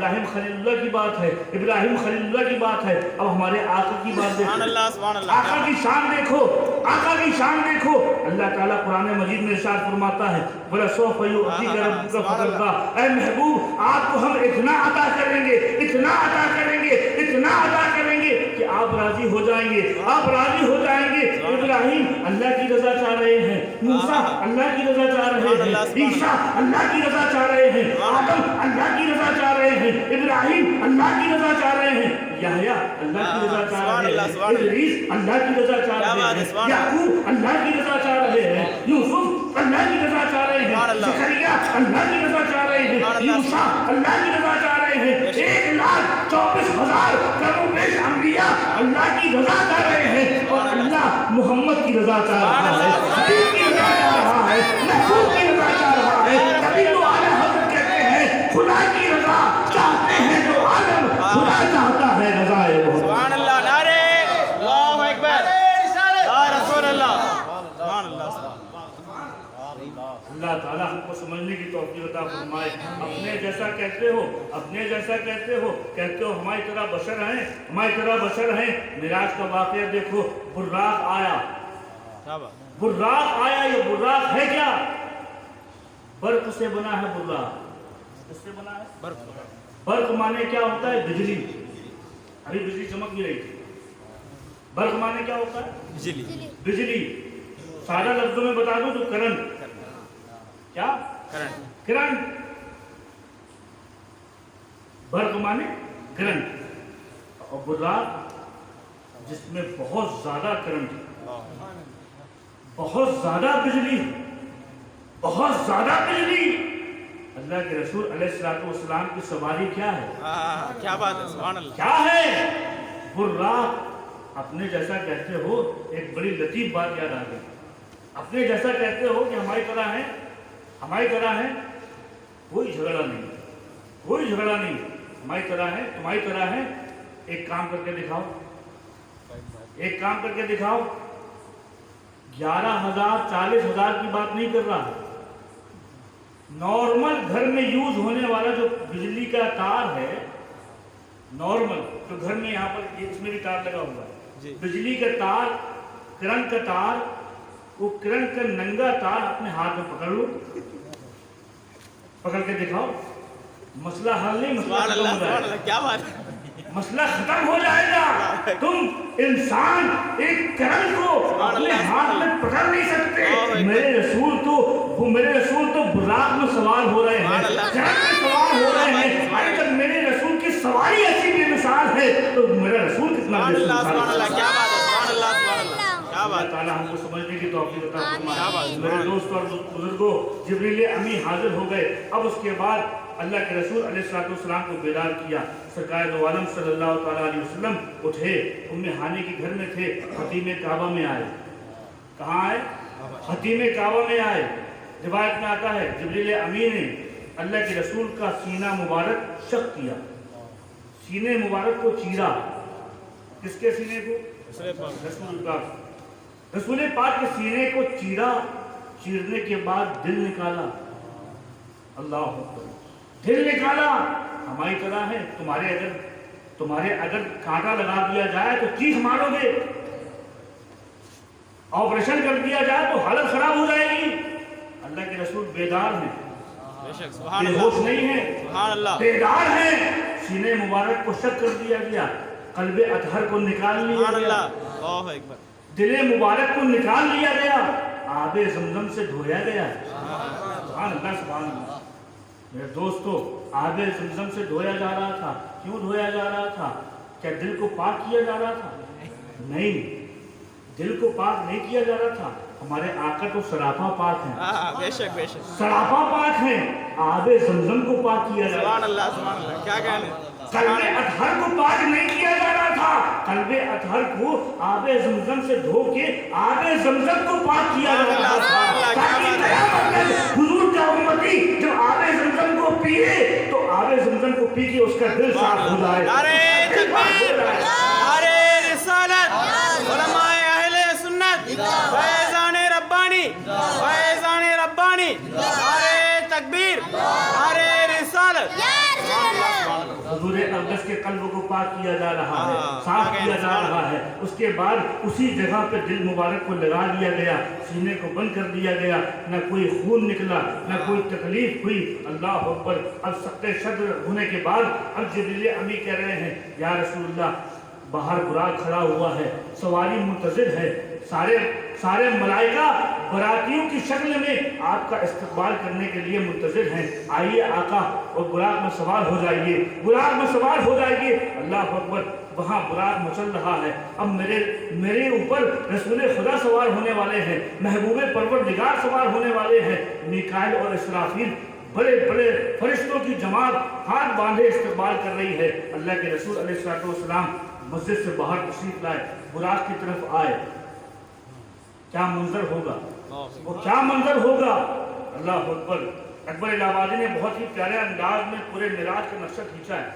इब्राहिम खलीलुल्लाह की बात है, इब्राहिम खलीलुल्लाह की बात है। अब हमारे आका की बात देखो, सुभान अल्लाह। आका की शान देखो, आका की शान देखो। अल्लाह ताला कुरान मजीद में इरशाद फरमाता है, बोला सौफ युअतीका रब्बुका फतरदा, ऐ महबूब आपको हम इतना अता करेंगे, इतना अता करेंगे, इतना अता करेंगे कि आप राजी हो जाएंगे, आप राजी हो जाएंगे। इब्राहिम अल्लाह की रजा चाह रहे हैं, मूसा अल्लाह की रजा चाह रहे हैं, ईसा अल्लाह की रजा चाह रहे हैं, आदम अल्लाह की रजा चाह रहे हैं, इब्राहिम अल्लाह की रजा चाह रहे हैं, यहया अल्लाह की रजा चाह रहे हैं, इदरीस अल्लाह की रजा चाह रहे हैं, याकूब अल्लाह की रजा चाह रहे हैं, यूसुफ अल्लाह की रजा चाह रहे हैं, जकरिया अल्लाह की रजा चाह रहे हैं, मूसा अल्लाह की रजा चाह रहे हैं, 1,24,000 करोड़ अंबिया अल्लाह की रजा चाह रहे हैं, और अल्लाह मोहम्मद की रजा चाह रहा है, हबीब की रजा चाह रहा है, महबूब की रजा चाह रहा है। तभी तो आला हज़रत कहते हैं खुदा की रजा चाहते हैं जो आलम, खुदा चाहता है रज़ाए मोहम्मद। सुभान अल्लाह, नारे अल्लाहु अकबर, या रसूल अल्लाह, सुभान अल्लाह। अल्लाह ताला हमको समझने की तौफीक अता फरमाए। अपने जैसा कहते हो, अपने जैसा कहते हो हमारी तरह बशर हैं, हमारी तरह बशर हैं। मिराज का वाक़या देखो, बुर्राक आया, बुर्राक आया, ये बुर्राक है क्या? बर्क से बना है बुर्राक, किससे बना है? बर्क माने क्या होता है? बिजली। अभी बिजली चमक भी रही थी। बर्क माने क्या होता है? बिजली। बिजली। सादा लफ्जों में बता दूं तो करंट। क्या? करंट। करंट। बर्क माने करंट, और बुर्राक जिसमें बहुत ज्यादा करंट, बहुत ज्यादा बिजली, बहुत ज्यादा बिजली। अल्लाह के रसूल अलैहिस्सलातु वस्सलाम की सवारी क्या है? क्या बात है, सुभान अल्लाह। क्या है? बुर्राक। अपने जैसा कहते हो, एक बड़ी लतीफ बात याद आ गई। अपने जैसा कहते हो कि हमारी तरह है, हमारी तरह है, कोई झगड़ा नहीं, कोई झगड़ा नहीं। हमारी तरह है, तुम्हारी तरह है। एक काम करके दिखाओ, एक काम करके दिखाओ। 11,000 40,000 की बात नहीं कर रहा। नॉर्मल घर में यूज होने वाला जो बिजली का तार है, नॉर्मल जो घर में यहाँ पर इसमें भी तार लगा हुआ है, बिजली का तार, करंट का तार, वो करंट का नंगा तार अपने हाथ में पकड़ लो, पकड़ के दिखाओ। मसला हल नहीं, मसला खत्म हो जाएगा। क्या बात है, मसला खत्म हो जाएगा। तुम इंसान एक करंट को अपने हाथ में पकड़ नहीं सकते। मेरे रसूल तो बुर्राक में सवार हो रहे हैं, करंट में सवार हो रहे हैं। अरे जब मेरे रसूल की सवारी ऐसी बेमिसाल है तो मेरा रसूल कितना बेमिसाल है। अल्लाह ताला हमको समझने की तौफीक अता फरमाए। मेरे दोस्तों और बुजुर्गों, जिब्रील अमी हाजिर हो गए। अब उसके बाद अल्लाह के रसूल अलैहिस्सलातु वस्सलाम को बेदार किया। सरकार दो आलम सल्लल्लाहु तआला अलैहि वसल्लम उठे, उम्मे हानी के घर में थे, हतीम काबा में आए। कहाँ आए? हतीम काबा में आए। रिवायत में आता है जिब्रील अमी ने अल्लाह के रसूल का सीना मुबारक शक किया, सीने मुबारक को चीरा। किसके सीने को? रसूल का। रसूल पाक के सीने को चीरा। चीरने के बाद दिल निकाला। अल्लाह अकबर, दिल निकाला। हमारी तरह है, तुम्हारे अगर कांटा लगा दिया जाए तो चीख मारोगे, ऑपरेशन कर दिया जाए तो हालत खराब हो जाएगी। अल्लाह के रसूल बेदार हैं, बेहोश नहीं है, बेदार हैं। सीने मुबारक को शक कर दिया गया, कल्बे अतहर को निकाल लिया गया, दिले मुबारक को निकाल लिया गया, आबे ज़मज़म से धोया गया। सुभान अल्लाह, सुभान अल्लाह। मेरे दोस्तों, आबे ज़मज़म से धोया जा रहा था। क्यों धोया जा रहा था? क्या दिल को पाक किया जा रहा था? नहीं, दिल को पाक नहीं किया जा रहा था। हमारे आका तो सरापा पाक हैं, बेशक बेशक सरापा पाक हैं। आबे ज़मज़म को पाक किया जा रहा था। सुभान अल्लाह, क्या कहने। कल्बे अतहर को पाक नहीं किया जा रहा था। कल्बे अतहर को आबे ज़मज़म से धो के आबे ज़मज़म को पाक किया जा रहा था, ताकि क़यामत तक हुजूर का उम्मती जब आबे ज़मज़म को पिए तो आबे ज़मज़म को पी के उसका दिल साफ हो जाए। नारे तकबीर, नारे रिसालत, उलमाए अहले सुन्नत, फैज़ाने रब्बानी, फैज़ाने रब्बानी, नारे तकबीर, नारे रिसालत। हजूर अक़दस के कल्ब को पाक किया जा रहा है, साफ किया जा रहा है। उसके बाद उसी जगह पे दिल मुबारक को लगा दिया गया, सीने को बंद कर दिया गया, न कोई खून निकला, न कोई तकलीफ हुई। अल्लाह अकबर। अब सख्त सद्र होने के बाद अब जिब्रील अमी कह रहे हैं, या रसूलल्लाह, बाहर बुराक खड़ा हुआ है, सवारी मुंतज़िर है, सारे मलाइका बरातियों की शक्ल में आपका इस्तकबाल करने के लिए मुंतज़िर हैं। आइए आका और बुराक में सवार हो जाइए, बुराक में सवार हो जाइए। अल्लाह अकबर। वहाँ बुराक मचल रहा है। अब मेरे ऊपर रसूल खुदा सवार होने वाले हैं, महबूब परवरदिगार सवार होने वाले हैं। मीकाईल और इसराफील बड़े बड़े फरिश्तों की जमात हाथ बांधे इस्तकबाल कर रही है। अल्लाह के रसूल अलैहिस्सलाम मस्जिद से बाहर तशरीफ लाए, बुराक की तरफ आए। क्या मंजर होगा, वो क्या मंजर होगा। अल्लाह अकबर। अकबर इलाहाबादी ने बहुत ही प्यारे अंदाज में पूरे मिराज का नक्शा खींचा है।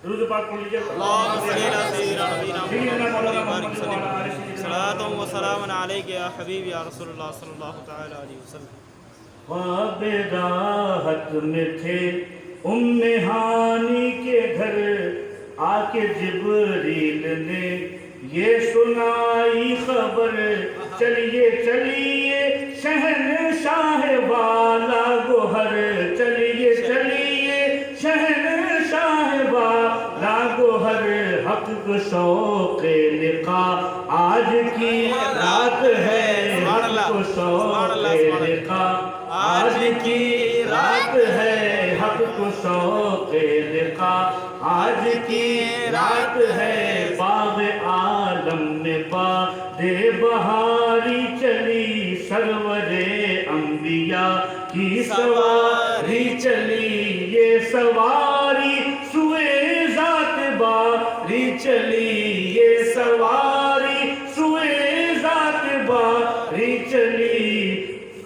दुरूद पाक पढ़ लीजिए। सलातुम व सलामुन अलैका या हबीबी या रसूलुल्लाह सल्लल्लाहु तआला अलैहि वसल्लम। ख्वाब राहत में थे उम्मे हानी के घर, आके जिब्रील ने ये सुनाई खबर, चलिए चलिए शहंशाह वाला गोहर, चलिए चलिए शहंशाह वाला गोहर, हक को शौक़ लिक़ा आज की रात है, हक को शौक़ लिक़ा आज की रात है, हक को शौक़ लिक़ा आज की रात है। बाग़ आलम में बादे बहारी चली, सरवरे अंबिया की सवारी चली, ये सवारी सुए ज़ात बारी चली, ये सवारी सुए ज़ात बारी चली।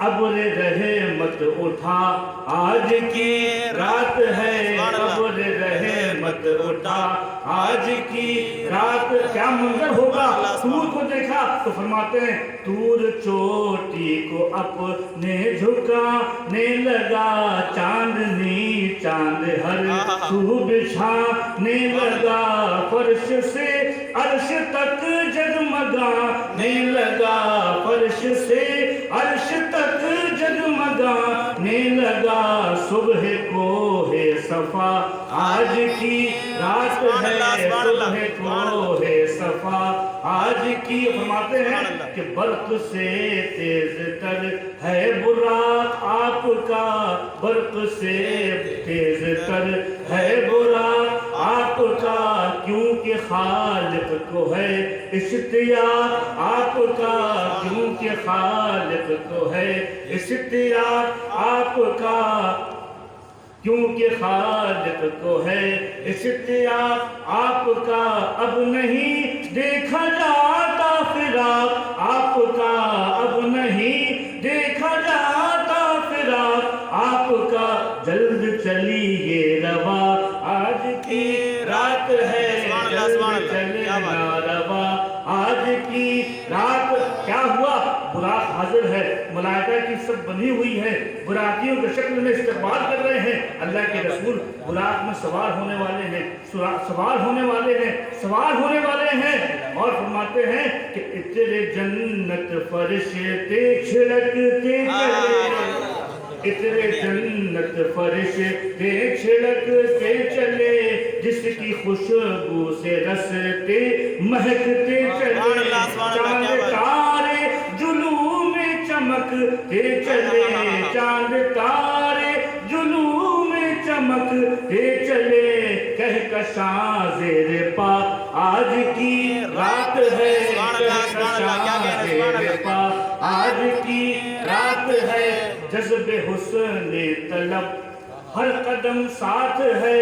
अब्र रहे मत उठा आज की रात है, अब्र रहे मत उठा आज की रात। क्या मंजर होगा। तूर को देखा तो फरमाते हैं, तूर चोटी को अपने झुकाने लगा, चांदनी चांद हर सू बिछाने लगा, फर्श से अर्श तक जगमगाने लगा, फर्श से अर्श तक जगमगाने लगा। सुबह को है सफा आज की रात है, सुबह को है सफा आज की। फरमाते हैं कि बर्क से तेज तर है बुराक आपका, बर्क से तेज तर है बुराक आपका, क्योंकि खालिक को है इश्तियाक आपका, क्योंकि खालिक को है इश्तियाक आपका, क्योंकि खालिक को है इश्तियाक आपका। अब नहीं देखा जाता फिराक आपका, अब नहीं देखा जाता फिराक आपका, जल्द चलिए रवा आज की रात है, जल्द चलिए रवा आज की रात। क्या हुआ। बुराक हाजिर है, मलाइका की सब बनी हुई है, बुराकियों के शक्ल में इस्तकबाल कर रहे हैं। अल्लाह के रसूल बुराक में सवार होने वाले हैं, सवार होने वाले हैं, सवार होने वाले हैं। और फरमाते हैं कि इतने जन्नत फरिश्ते छिड़कते चले, इतने जन्नत फरिश्ते छिड़कते चले, जिसकी खुशबू से रसते महकते चले, चांद तारे जुलू में चमकते चले, चांद तारे जुलू में चमकते चले। कहकशां ज़ेरे पा आज की रात है, कहकशां ज़ेरे पा आज की रात है। जज्बे हुस्ने तलब हर कदम साथ है,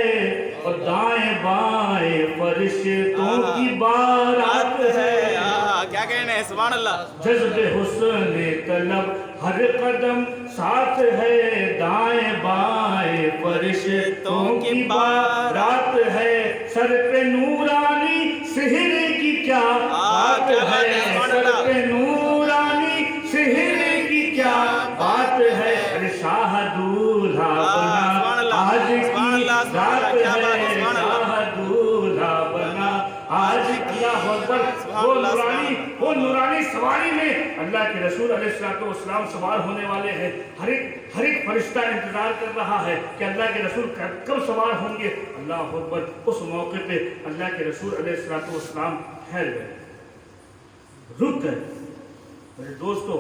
और दाएं बाएं फरिश्तों की बारात है। क्या कहने हैं, सुभान अल्लाह। जज्बे हुस्ने तलब हर कदम साथ है, दाएं बाएं फरिश्तों की बारात है। सर पे नूरानी सेहरे की क्या बात है, सर पे नूरानी सेहरे की क्या बात है। अरे शाह दूल्हा बना आज की रात है, शाह वो नूरानी सवारी में अल्लाह के रसूल अलैहिस्सलाम सवार होने वाले हैं। हर एक फरिश्ता इंतजार कर रहा है कि अल्लाह के रसूल कब सवार होंगे। अल्लाह अकबर। उस मौके पे अल्लाह के रसूल अलैहिस्सलाम ठहर गए, रुक गए। मेरे दोस्तों,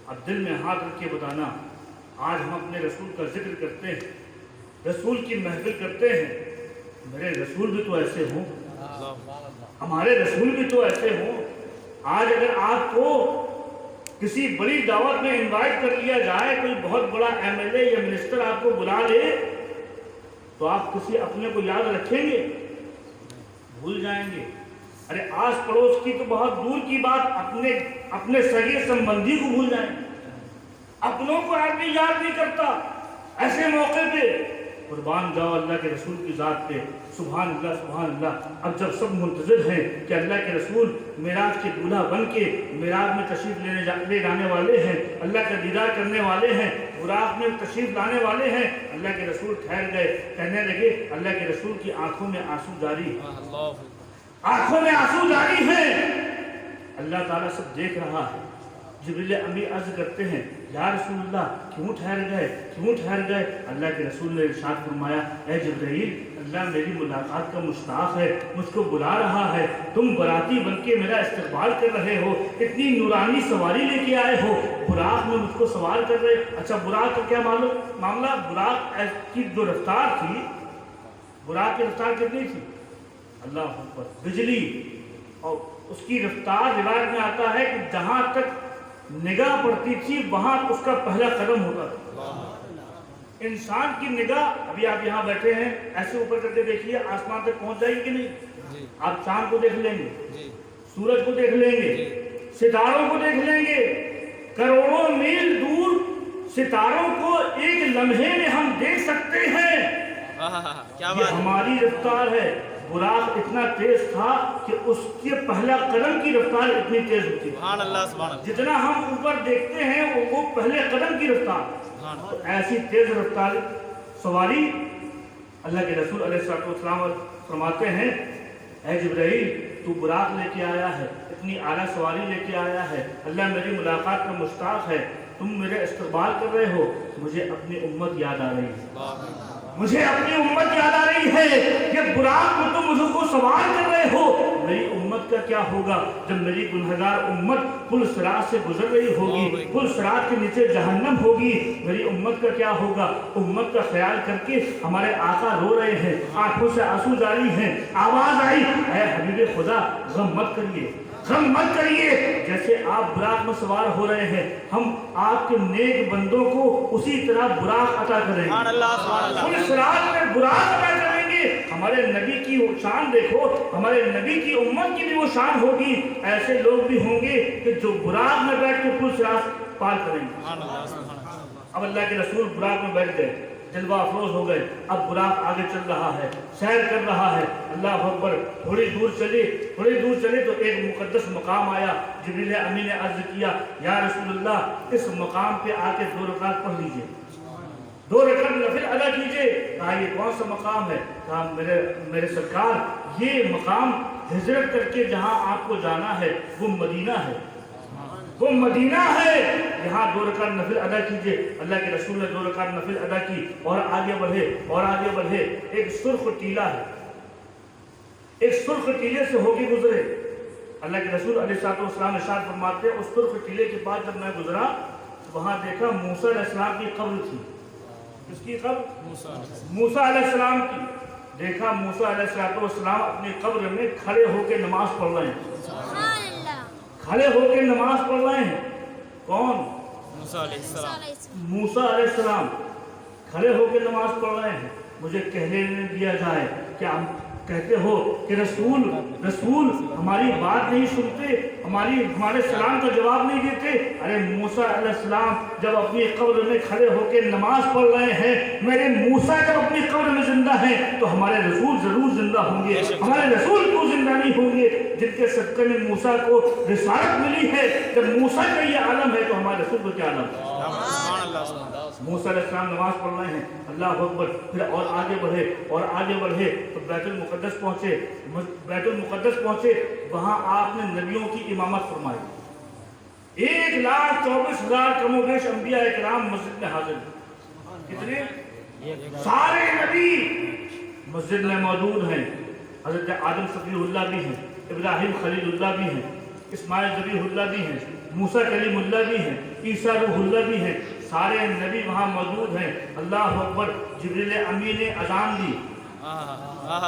अब दिल में हाथ रख के बताना, आज हम अपने रसूल का जिक्र करते हैं, रसूल की महफिल करते हैं, मेरे रसूल भी तो ऐसे हों, हमारे रसूल भी तो ऐसे हों। आज अगर आपको किसी बड़ी दावत में इनवाइट कर लिया जाए, कोई बहुत बड़ा एमएलए या मिनिस्टर आपको बुला ले, तो आप किसी अपने को याद रखेंगे? भूल जाएंगे। अरे आस पड़ोस की तो बहुत दूर की बात, अपने सगे संबंधी को भूल जाएंगे, अपनों को आदमी याद नहीं करता। ऐसे मौके पे कुर्बान जाओ अल्लाह के रसूल की ज़ात पे। सुभान अल्लाह, सुभान अल्लाह। अब जब सब मुंतज़िर हैं कि अल्लाह के रसूल मेराज के दूल्हा बन के मेराज में तशरीफ़ ले जाने वाले हैं, अल्लाह का दीदार करने वाले हैं, बुराक में तशरीफ़ लाने वाले हैं, अल्लाह के रसूल ठहर गए। कहने लगे, अल्लाह के रसूल की आंखों में आंसू जारी, आंखों में आंसू जारी है। अल्लाह ताला सब देख रहा है। जिब्रील अमी अर्ज करते हैं, या रसूलल्लाह क्यों ठहर गए, क्यों ठहर गए? अल्लाह के रसूल ने इरशाद फरमाया, ऐ जिब्रील, अल्लाह मेरी मुलाकात का मुश्ताक है, मुझको बुला रहा है। तुम बराती बनके मेरा इस्तकबाल कर रहे हो, इतनी नूरानी सवारी लेके आए हो, बुराक में मुझको सवार कर रहे। अच्छा, बुराक का क्या मामला? बुराक की जो रफ्तार थी, बुराक की रफ्तार कितनी थी? अल्लाह अकबर। बिजली, और उसकी रफ्तार रिवायत में आता है कि जहां तक निगाह पड़ती थी वहां उसका पहला कदम होता था। इंसान की निगाह, अभी आप यहाँ बैठे हैं, ऐसे ऊपर करके देखिए, आसमान तक पहुंच जाएगी कि नहीं? आप चांद को देख लेंगे, सूरज को देख लेंगे, सितारों को देख लेंगे, करोड़ों मील दूर सितारों को एक लम्हे में हम देख सकते हैं। क्या बात? हमारी रफ्तार है। बुराक इतना तेज था कि उसके पहला कदम की रफ्तार इतनी तेज होती है, जितना हम ऊपर देखते हैं वो पहले कदम की रफ्तार। तो ऐसी तेज रफ्तार सवारी अल्लाह के रसूल अलैहिस्सलाम फरमाते हैं, ऐ जिब्राइल, तू बुराक लेके आया है, इतनी आला सवारी लेके आया है, अल्लाह मेरी मुलाकात का मुश्ताक है, तुम मेरे इस्तकबाल कर रहे हो, मुझे अपनी उम्मत याद आ रही है, मुझे अपनी उम्मत याद आ रही है कि बुराक में तुम मुझको सवार कर रहे हो। मेरी उम्मत का क्या होगा जब मेरी गुनहगार उम्मत पुल सिरात से गुजर रही होगी, पुल सिरात के नीचे जहन्नम होगी, मेरी उम्मत का क्या होगा? उम्मत का ख्याल करके हमारे आका रो रहे हैं, आंखों से आंसू जारी हैं। आवाज आई, ऐ हबीब खुदा, गम मत करिए, गम मत करिए। जैसे आप बुराक में सवार हो रहे हैं, हम आपके नेक बंदों को उसी तरह बुराक अता करेंगे, पुल सिरात में बुराक अता करेंगे। हमारे नबी की शान देखो, हमारे नबी की उम्मत की भी वो शान होगी। ऐसे लोग भी होंगे कि जो बुराक में बैठ के पुल सिरात पार करेंगे। अब अल्लाह के रसूल बुराक में बैठ गए, जलवा अफरोज हो गए। अब बुराक आगे चल रहा है, सैर कर रहा है। अल्लाह अकबर। थोड़ी दूर चले तो एक मुकद्दस मकाम आया। जिब्रील अमीन ने अर्ज किया, या रसूलल्लाह, इस मकाम पे आके 2 रकात पढ़ लीजिए, 2 रकात नफिल अदा कीजिए। कहा, ये कौन सा मकाम है? कहा, मेरे सरकार, ये मकाम हिजरत करके जहाँ आपको जाना है वो मदीना है, वो मदीना है। यहाँ 2 रकात नफिल अदा कीजिए। अल्लाह के रसूल ने 2 रकात नफिल अदा की और आगे बढ़े और आगे बढ़े। एक सुर्ख टीला है, एक सुर्ख टीले से होके गुजरे। अल्लाह के रसूल अलैहिस्सलाम इरशाद फरमाते हैं, उस सुर्ख टीले के बाद जब मैं गुजरा तो वहाँ देखा मूसा अलैहिस्सलाम की कब्र थी। किसकी कब्र? मूसा अलैहिस्सलाम की। देखा मूसा अलैहिस्सलाम अपनी कब्र में खड़े होकर नमाज पढ़ रहे हैं, खड़े होकर नमाज पढ़ रहे हैं। कौन? मूसा अलैहिस्सलाम खड़े होकर नमाज पढ़ रहे हैं। मुझे कहने दिया जाए कि हम कहते हो कि रसूल हमारी बात नहीं सुनते, हमारे सलाम का जवाब नहीं देते। अरे मूसा अलैहिस्सलाम जब अपनी कब्र में खड़े होकर नमाज पढ़ रहे हैं, मेरे मूसा जब अपनी कब्र में जिंदा हैं, तो हमारे रसूल जरूर जिंदा होंगे। हमारे रसूल क्यों जिंदा नहीं होंगे? जिनके सदक़े में मूसा को रिसालत मिली है। जब मूसा का ये आलम है तो हमारे रसूल को क्या आलम है? मूसा अलैहिस्सलाम नमाज पढ़ रहे हैं, अल्लाह अकबर, फिर और आगे बढ़े और आगे बढ़े तो बैतुल मुक़द्दस पहुँचे। बैतुल मुक़द्दस पहुँचे, वहाँ आपने नबियों की इमामत फरमाई। 1,24,000 कमोबेश अंबिया इकराम मस्जिद में हाजिर। कितने? सारे नबी मस्जिद में मौजूद हैं। हज़रत आदम सफ़ीउल्लाह भी हैं, इब्राहिम खलीलुल्लाह भी हैं, इस्माइल ज़बीहुल्लाह भी हैं, मूसा कलीमुल्लाह भी हैं, ईसा रूहुल्लाह भी हैं। सारे नबी वहाँ मौजूद हैं। अल्लाह अकबर। जिब्रील अमीन ने अज़ान दी।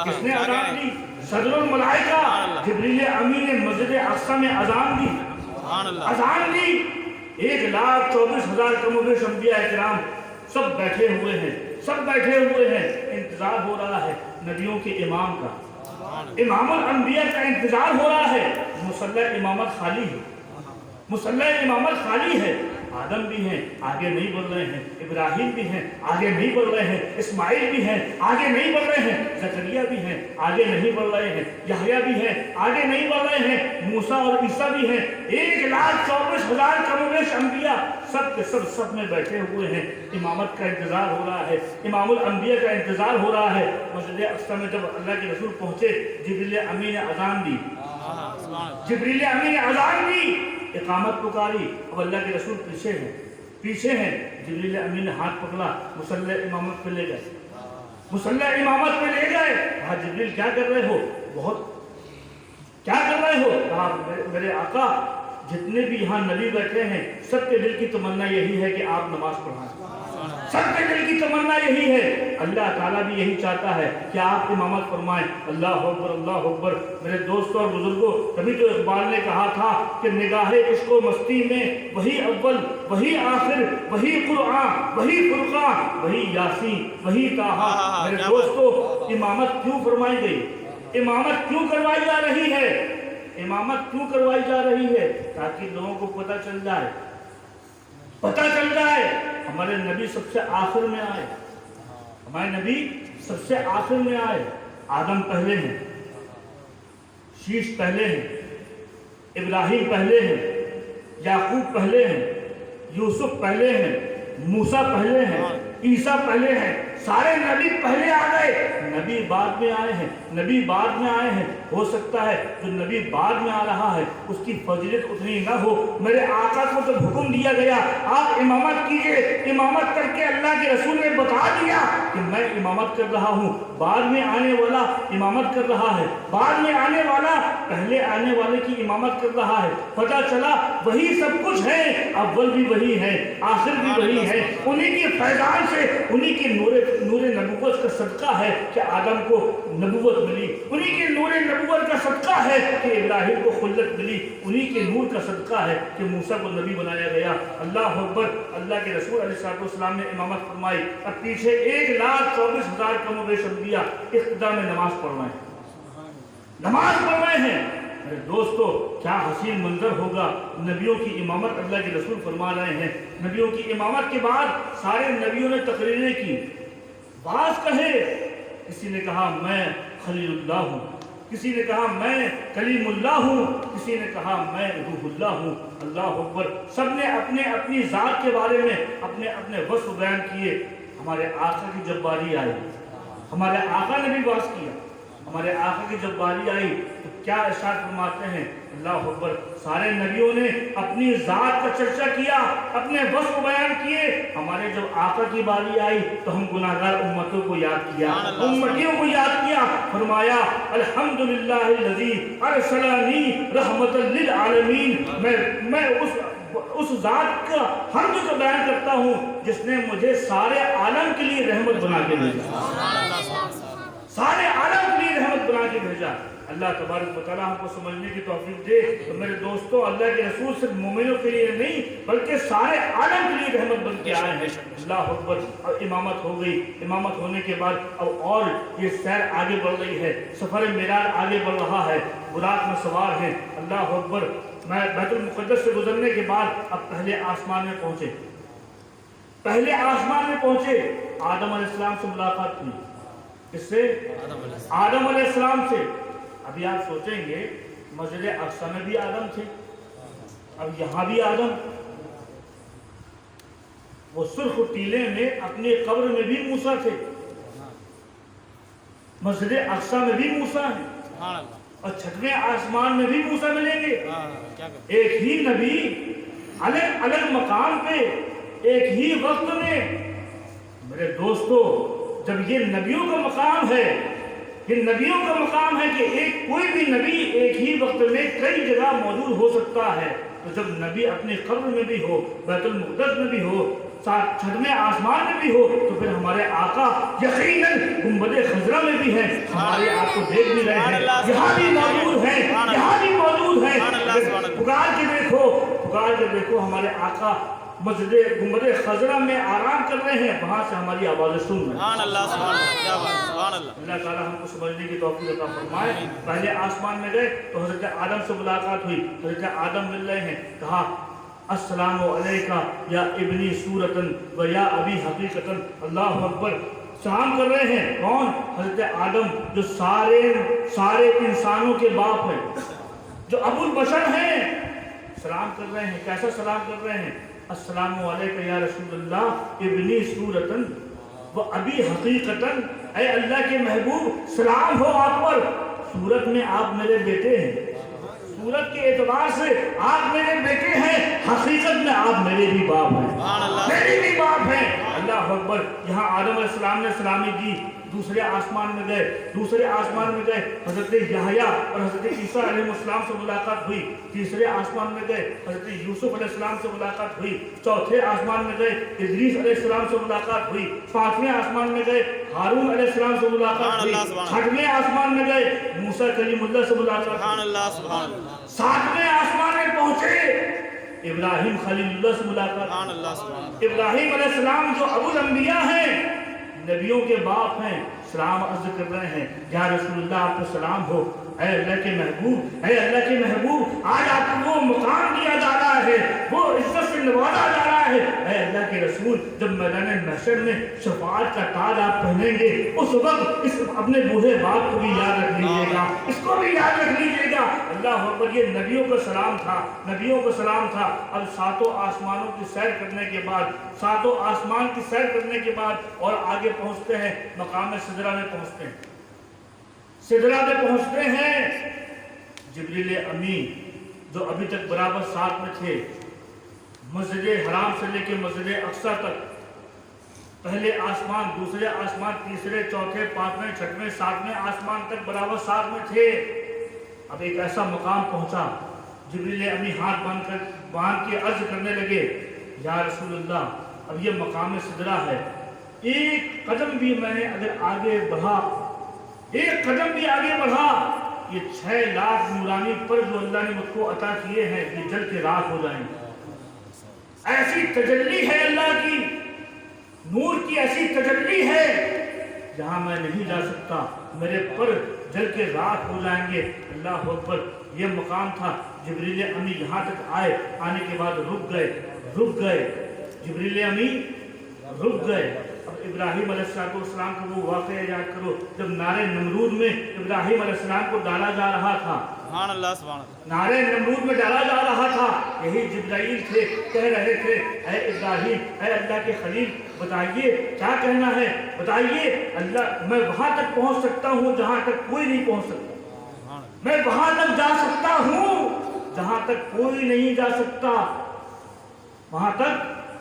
किसने अज़ान दी? सदरुल मलाइका जिब्रील अमीन ने मस्जिद अक़सा में अज़ान दी। अज़ान दी। 1,24,000 कमोबेश अंबिया इकराम सब बैठे हुए हैं, सब बैठे हुए हैं। इंतजार हो रहा है नबियों के इमाम का, इमामुल अंबिया का इंतजार हो रहा है। मुसल्ला इमामत खाली है, मुसल्ला इमामत खाली है। आदम भी हैं, आगे नहीं बढ़ रहे हैं। इब्राहिम भी हैं, आगे नहीं बढ़ रहे हैं। इस्माइल भी हैं, आगे नहीं बढ़ रहे हैं। ज़करिया भी हैं, आगे नहीं बढ़ रहे हैं। यहया भी हैं, आगे नहीं बढ़ रहे हैं। मूसा और ईसा भी हैं। 1,24,000 कमोबेश अंबिया सब के सब में बैठे हुए हैं। इमामत का इंतजार हो रहा है, इमामुल अंबिया का इंतजार हो रहा है। मस्जिद अक़सा में जब अल्लाह के रसूल पहुंचे, जिब्रील अमीन ने अज़ान दी। जिब्रील अमीन ने अज़ान दी, इकामत पुकारी। अब अल्लाह के रसूल पीछे हैं, पीछे हैं। जिब्रील अमीन ने हाथ पकड़ा, मुसल्ला इमामत पे ले गए, मुसल्ला इमामत पे ले गए। कहा जिब्रील क्या कर रहे हो? बहुत क्या कर रहे हो? कहा मेरे आका, जितने भी यहाँ नबी बैठे हैं सबके दिल की तमन्ना यही है कि आप नमाज पढ़ाएं। सबके दिल की तमन्ना यही है। अल्लाह ताला भी यही चाहता है कि आप इमामत फरमाएं। अल्लाह अकबर, अल्लाह अकबर। मेरे दोस्तों और बुजुर्गों, तभी तो इकबाल ने कहा था कि निगाहे इश्क़ व मस्ती में वही अव्वल, वही आखिर, वही कुरआन, वही फुरक़ान, वही यासीन, वही ताहा। मेरे दोस्तों, इमामत क्यों फरमाई गई? इमामत क्यों करवाई जा रही है? इमामत क्यों करवाई जा रही है? ताकि लोगों को पता चल जाए, पता चल जाए हमारे नबी सबसे आखिर में आए, हमारे नबी सबसे आखिर में आए। आदम पहले हैं, शीश पहले हैं, इब्राहिम पहले हैं, याकूब पहले हैं, यूसुफ पहले हैं, मूसा पहले हैं, ईसा पहले हैं। सारे नबी पहले आ गए, नबी बाद में आए हैं, नबी बाद में आए हैं। हो सकता है जो नबी बाद में आ रहा है उसकी फजीलत उतनी ना हो। मेरे आका को जब हुक्म दिया गया आप इमामत कीजिए, इमामत करके अल्लाह के रसूल ने बता दिया कि मैं इमामत कर रहा हूँ। बाद में आने वाला इमामत कर रहा है, बाद में आने वाला पहले आने वाले की इमामत कर रहा है। पता चला वही सब कुछ है, अव्वल भी वही है, आखिर भी वही है। उन्हीं के फैजान से, उन्हीं के नूरे नबुव्वत का सदका है कि आदम को नबुव्वत मिली, उन्हीं के नूरे नबुव्वत का सदका है कि इब्राहिम को खुल्लत मिली, उन्हीं के नूर का सदका है कि मूसा को नबी बनाया गया। अल्लाह अकबर। अल्लाह के रसूल अलैहिस्सलाम ने इमामत फरमाई। अब पीछे 1,24,000 कमोबेश अंबिया इक़्तिदा में नमाज पढ़ रहे हैं, नमाज पढ़ रहे हैं। मेरे दोस्तों, क्या हसीन मंजर होगा। नबियों की इमामत अल्लाह के रसूल फरमा रहे हैं। नबियों की इमामत के बाद सारे नबियों ने तकरीरें की, बाज़ कहे। किसी ने कहा मैं खलीलुल्लाह हूँ, किसी ने कहा मैं कलीमुल्लाह हूँ, किसी ने कहा मैं रूहुल्लाह हूँ। अल्लाह अकबर। सब ने अपने अपनी ज़ात के बारे में अपने अपने वस्फ़ बयान किए। हमारे आका की जब बारी आई, हमारे आका ने भी बात किया। हमारे आका की जब बारी आई तो क्या इरशाद फरमाते हैं? अल्लाह अकबर। सारे नबियों ने अपनी ज़ात का चर्चा किया, अपने वस्फ़ बयान किए। हमारे जब आका की बारी आई तो हम गुनाहगार उम्मतों को याद किया, उम्मतियों को याद किया। फरमाया अल्हम्दुलिल्लाहिल्लज़ी अरसलनी रहमतल लिल आलमीन। मैं उस ज़ात का हम्द का बयान करता हूँ जिसने मुझे सारे आलम के लिए रहमत बना के भेजा, सारे आलम के लिए रहमत बना के भेजा। अल्लाह तबारक व तआला हमको समझने की तौफीक दे। तो मेरे दोस्तों, अल्लाह के रसूल सिर्फ मोमिनों के लिए नहीं बल्कि सारे आलम के लिए रहमत बन के आए हैं। अल्लाह अकबर। अब इमामत हो गई। इमामत होने के बाद अब और ये सैर आगे बढ़ रही है, सफ़र मेराज आगे बढ़ रहा है, बुराक में सवार हैं। अल्लाह अकबर। मैं बैतुल मुक़द्दस से गुजरने के बाद अब पहले आसमान में पहुँचे, पहले आसमान में पहुँचे। आदम अलैहिस्सलाम से मुलाकात हुई। किससे? आदम अलैहिस्सलाम से। अभी आप सोचेंगे मस्जिद अक़सा में भी आदम थे, अब यहाँ भी आदम। वो सुर्ख टीले में अपनी कब्र में भी मूसा थे, मस्जिद अक्सा में भी मूसा है, सुभान अल्लाह। और छठवें आसमान में भी मूसा मिलेंगे। क्या कर एक ही नबी अलग अलग मकाम पे एक ही वक्त में। मेरे दोस्तों, जब ये नबियों का मकाम है, ये नबियों का मकाम है कि एक कोई भी नबी एक ही वक्त में कई जगह मौजूद हो सकता है, तो जब नबी अपनी कब्र में भी हो, बैतुल मुक़द्दस में भी हो, छठवें आसमान में भी हो, तो फिर हमारे आका यकीनन गुंबद खजरा में भी है, हमारे आप को देख भी रहे हैं, यहाँ भी मौजूद है, यहाँ भी मौजूद है। पुकार के देखो हमारे आका मस्जिद गुंबद खजरा में आराम कर रहे हैं, वहाँ से हमारी आवाज़ें सुन रहे हैं। सुभान अल्लाह, सुभान अल्लाह, क्या बात है, सुभान अल्लाह। अल्लाह ताला हमको समझने की तौफीक अता फरमाए। पहले आसमान में गए तो हज़रत आदम से मुलाकात हुई, हज़रत आदम मिल रहे हैं, कहा अस्सलामु अलैका या इब्नी सूरतन व या अबी हकीकतन, अल्लाह अकबर। सलाम कर रहे हैं कौन? हज़रत आदम, जो सारे इंसानों के बाप हैं, जो अबुल बशर हैं, सलाम कर रहे हैं। कैसा सलाम कर रहे हैं? अस्सलामु अलैका या रसूलल्लाह इब्नी सूरतन व अबी हकीकतन, ऐ अल्लाह के महबूब सलाम हो आप पर, सूरत में आप मेरे बेटे हैं, सूरत के एतबार से आप मेरे बेटे हैं, हकीकत में आप मेरे भी बाप हैं, मेरे भी बाप हैं। अल्लाह अकबर। यहाँ आदम अलैहिस्सलाम ने सलामी दी, दूसरे आसमान में गए, हजरत यहया और हजरत ईसा अलैहिस्सलाम से मुलाकात हुई, तीसरे आसमान में गए हजरत यूसुफ अलैहिस्सलाम से मुलाकात हुई, चौथे आसमान में गए इदरीस अलैहिस्सलाम से मुलाकात हुई, पांचवें आसमान में गए हारून अलैहिस्सलाम से मुलाकात हुई, छठवें आसमान में गए मूसा कलीमुल्लाह से मुलाकात हुई, सातवें आसमान में पहुंचे इब्राहिम खलीलुल्लाह से मुलाकात। इब्राहिम अलैहिस्सलाम जो अबुल अंबिया हैं, नबियों के बाप हैं, सलाम अर्ज कर रहे हैं, या रसूलुल्लाह आप पे सलाम हो, ऐ अल्लाह के महबूब, ऐ अल्लाह के महबूब, आज आपको वो मुकाम दिया जा रहा है, वो इज्जत से नवाजा जा रहा है। ऐ अल्लाह के रसूल, जब मैदान महशर में शफाअत का ताज आप पहनेंगे, उस वक्त इस अपने बूढ़े बाप को भी याद रख लीजिएगा, इसको भी याद रख लीजिएगा। अल्लाह अकबर। ये नबियों का सलाम था, नबियों का सलाम था। अब सातों आसमानों की सैर करने के बाद, सातों आसमान की सैर करने के बाद और आगे पहुंचते हैं, मकाम सिदरा में पहुंचते हैं, सिदरा में पहुंचते हैं। जिब्रील अमीन जो अभी तक बराबर साथ में थे, मस्जिद हराम से लेके मस्जिद अक्सा तक, पहले आसमान, दूसरे आसमान, तीसरे, चौथे, पांचवें, छठवें, सातवें आसमान तक बराबर साथ में थे। अब एक ऐसा मकाम पहुंचा, जिब्रील अमीन हाथ बांध के अर्ज करने लगे, या रसूलुल्लाह, अब ये मकाम सिदरा है, एक कदम भी मैंने अगर आगे बढ़ा, एक कदम भी आगे बढ़ा, ये 6 लाख नूरानी पर जो अल्लाह ने मुझको अता किए हैं, ये जल के राख हो जाएंगे। ऐसी तजल्ली है अल्लाह की, नूर की ऐसी तजल्ली है, जहां मैं नहीं जा सकता, मेरे पर जल के राख हो जाएंगे। अल्लाह अकबर। ये मकाम था। जिब्रील अमीन यहाँ तक आए, आने के बाद रुक गए, जिब्रील अमीन रुक गए। अब इब्राहिम अलैहिस्सलाम को वो वाक़या याद करो, जब नारे नमरूद में इब्राहिम अलैहिस्सलाम को डाला जा रहा था, सुभान अल्लाह, सुभान अल्लाह, नारे नमरूद में डाला जा रहा था, यही जिब्राइल थे, कह रहे थे, ऐ इब्राहिम, ऐ अल्लाह के खलील, बताइए क्या कहना है, बताइए। अल्लाह, मैं वहां तक पहुंच सकता हूं जहां तक कोई नहीं पहुंच सकता, मैं वहां तक जा सकता हूं जहां तक कोई नहीं जा सकता, वहां तक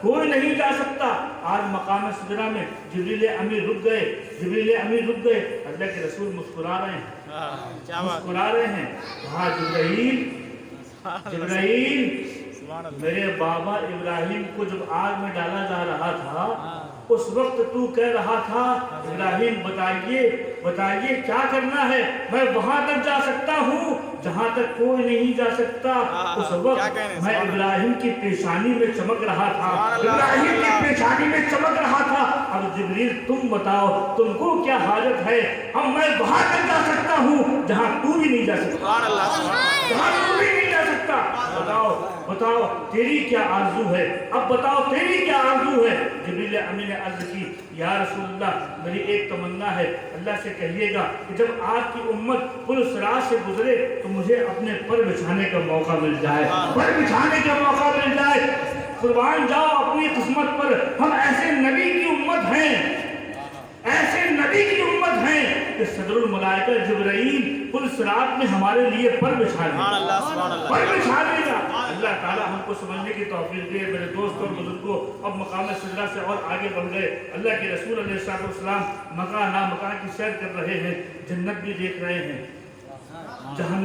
कोई नहीं जा सकता। आज मकाम सिदरा में जिब्रील अमीन रुक गए, अल्लाह के रसूल मुस्कुरा रहे हैं, कहा जिब्राइल, मेरे बाबा इब्राहिम को जब आग में डाला जा रहा था, उस वक्त तू कह रहा था, इब्राहिम बताइए क्या करना है, मैं वहां तक जा सकता हूँ जहां तक कोई नहीं जा सकता। उस वक्त मैं इब्राहिम की पेशानी में चमक रहा था, अब जिब्रील तुम बताओ, तुमको क्या हाजत है, अब मैं वहां तक जा सकता हूँ जहां तू भी नहीं जा सकता, बताओ तेरी क्या आरज़ू है, अब बताओ तेरी क्या आरज़ू है। जिब्रील अमीन ने अर्ज़ की, या रसूलल्लाह, मेरी एक तमन्ना है, अल्लाह से कहिएगा कि जब आपकी उम्मत पुल सिरात से गुजरे तो मुझे अपने पर बिछाने का मौका मिल जाए, قربان جاؤ اپنی قسمت پر، ہم ایسے نبی کی امت ہیں، ایسے نبی کی امت ہیں کہ صدر الملائکہ جبرائیل پل صراط میں ہمارے لیے پر بچھا دے سبحان اللہ سبحان اللہ پر بچھا دے گا۔ اللہ تعالیٰ ہم کو سمجھنے کی توفیق دے۔ میرے دوست اور بزرگوں، اب مقام سجدہ سے اور آگے بڑھ گئے۔ اللہ کے رسول علیہ السلام مکان نامکان کی سیر کر رہے ہیں، جنت بھی دیکھ رہے ہیں، جہنم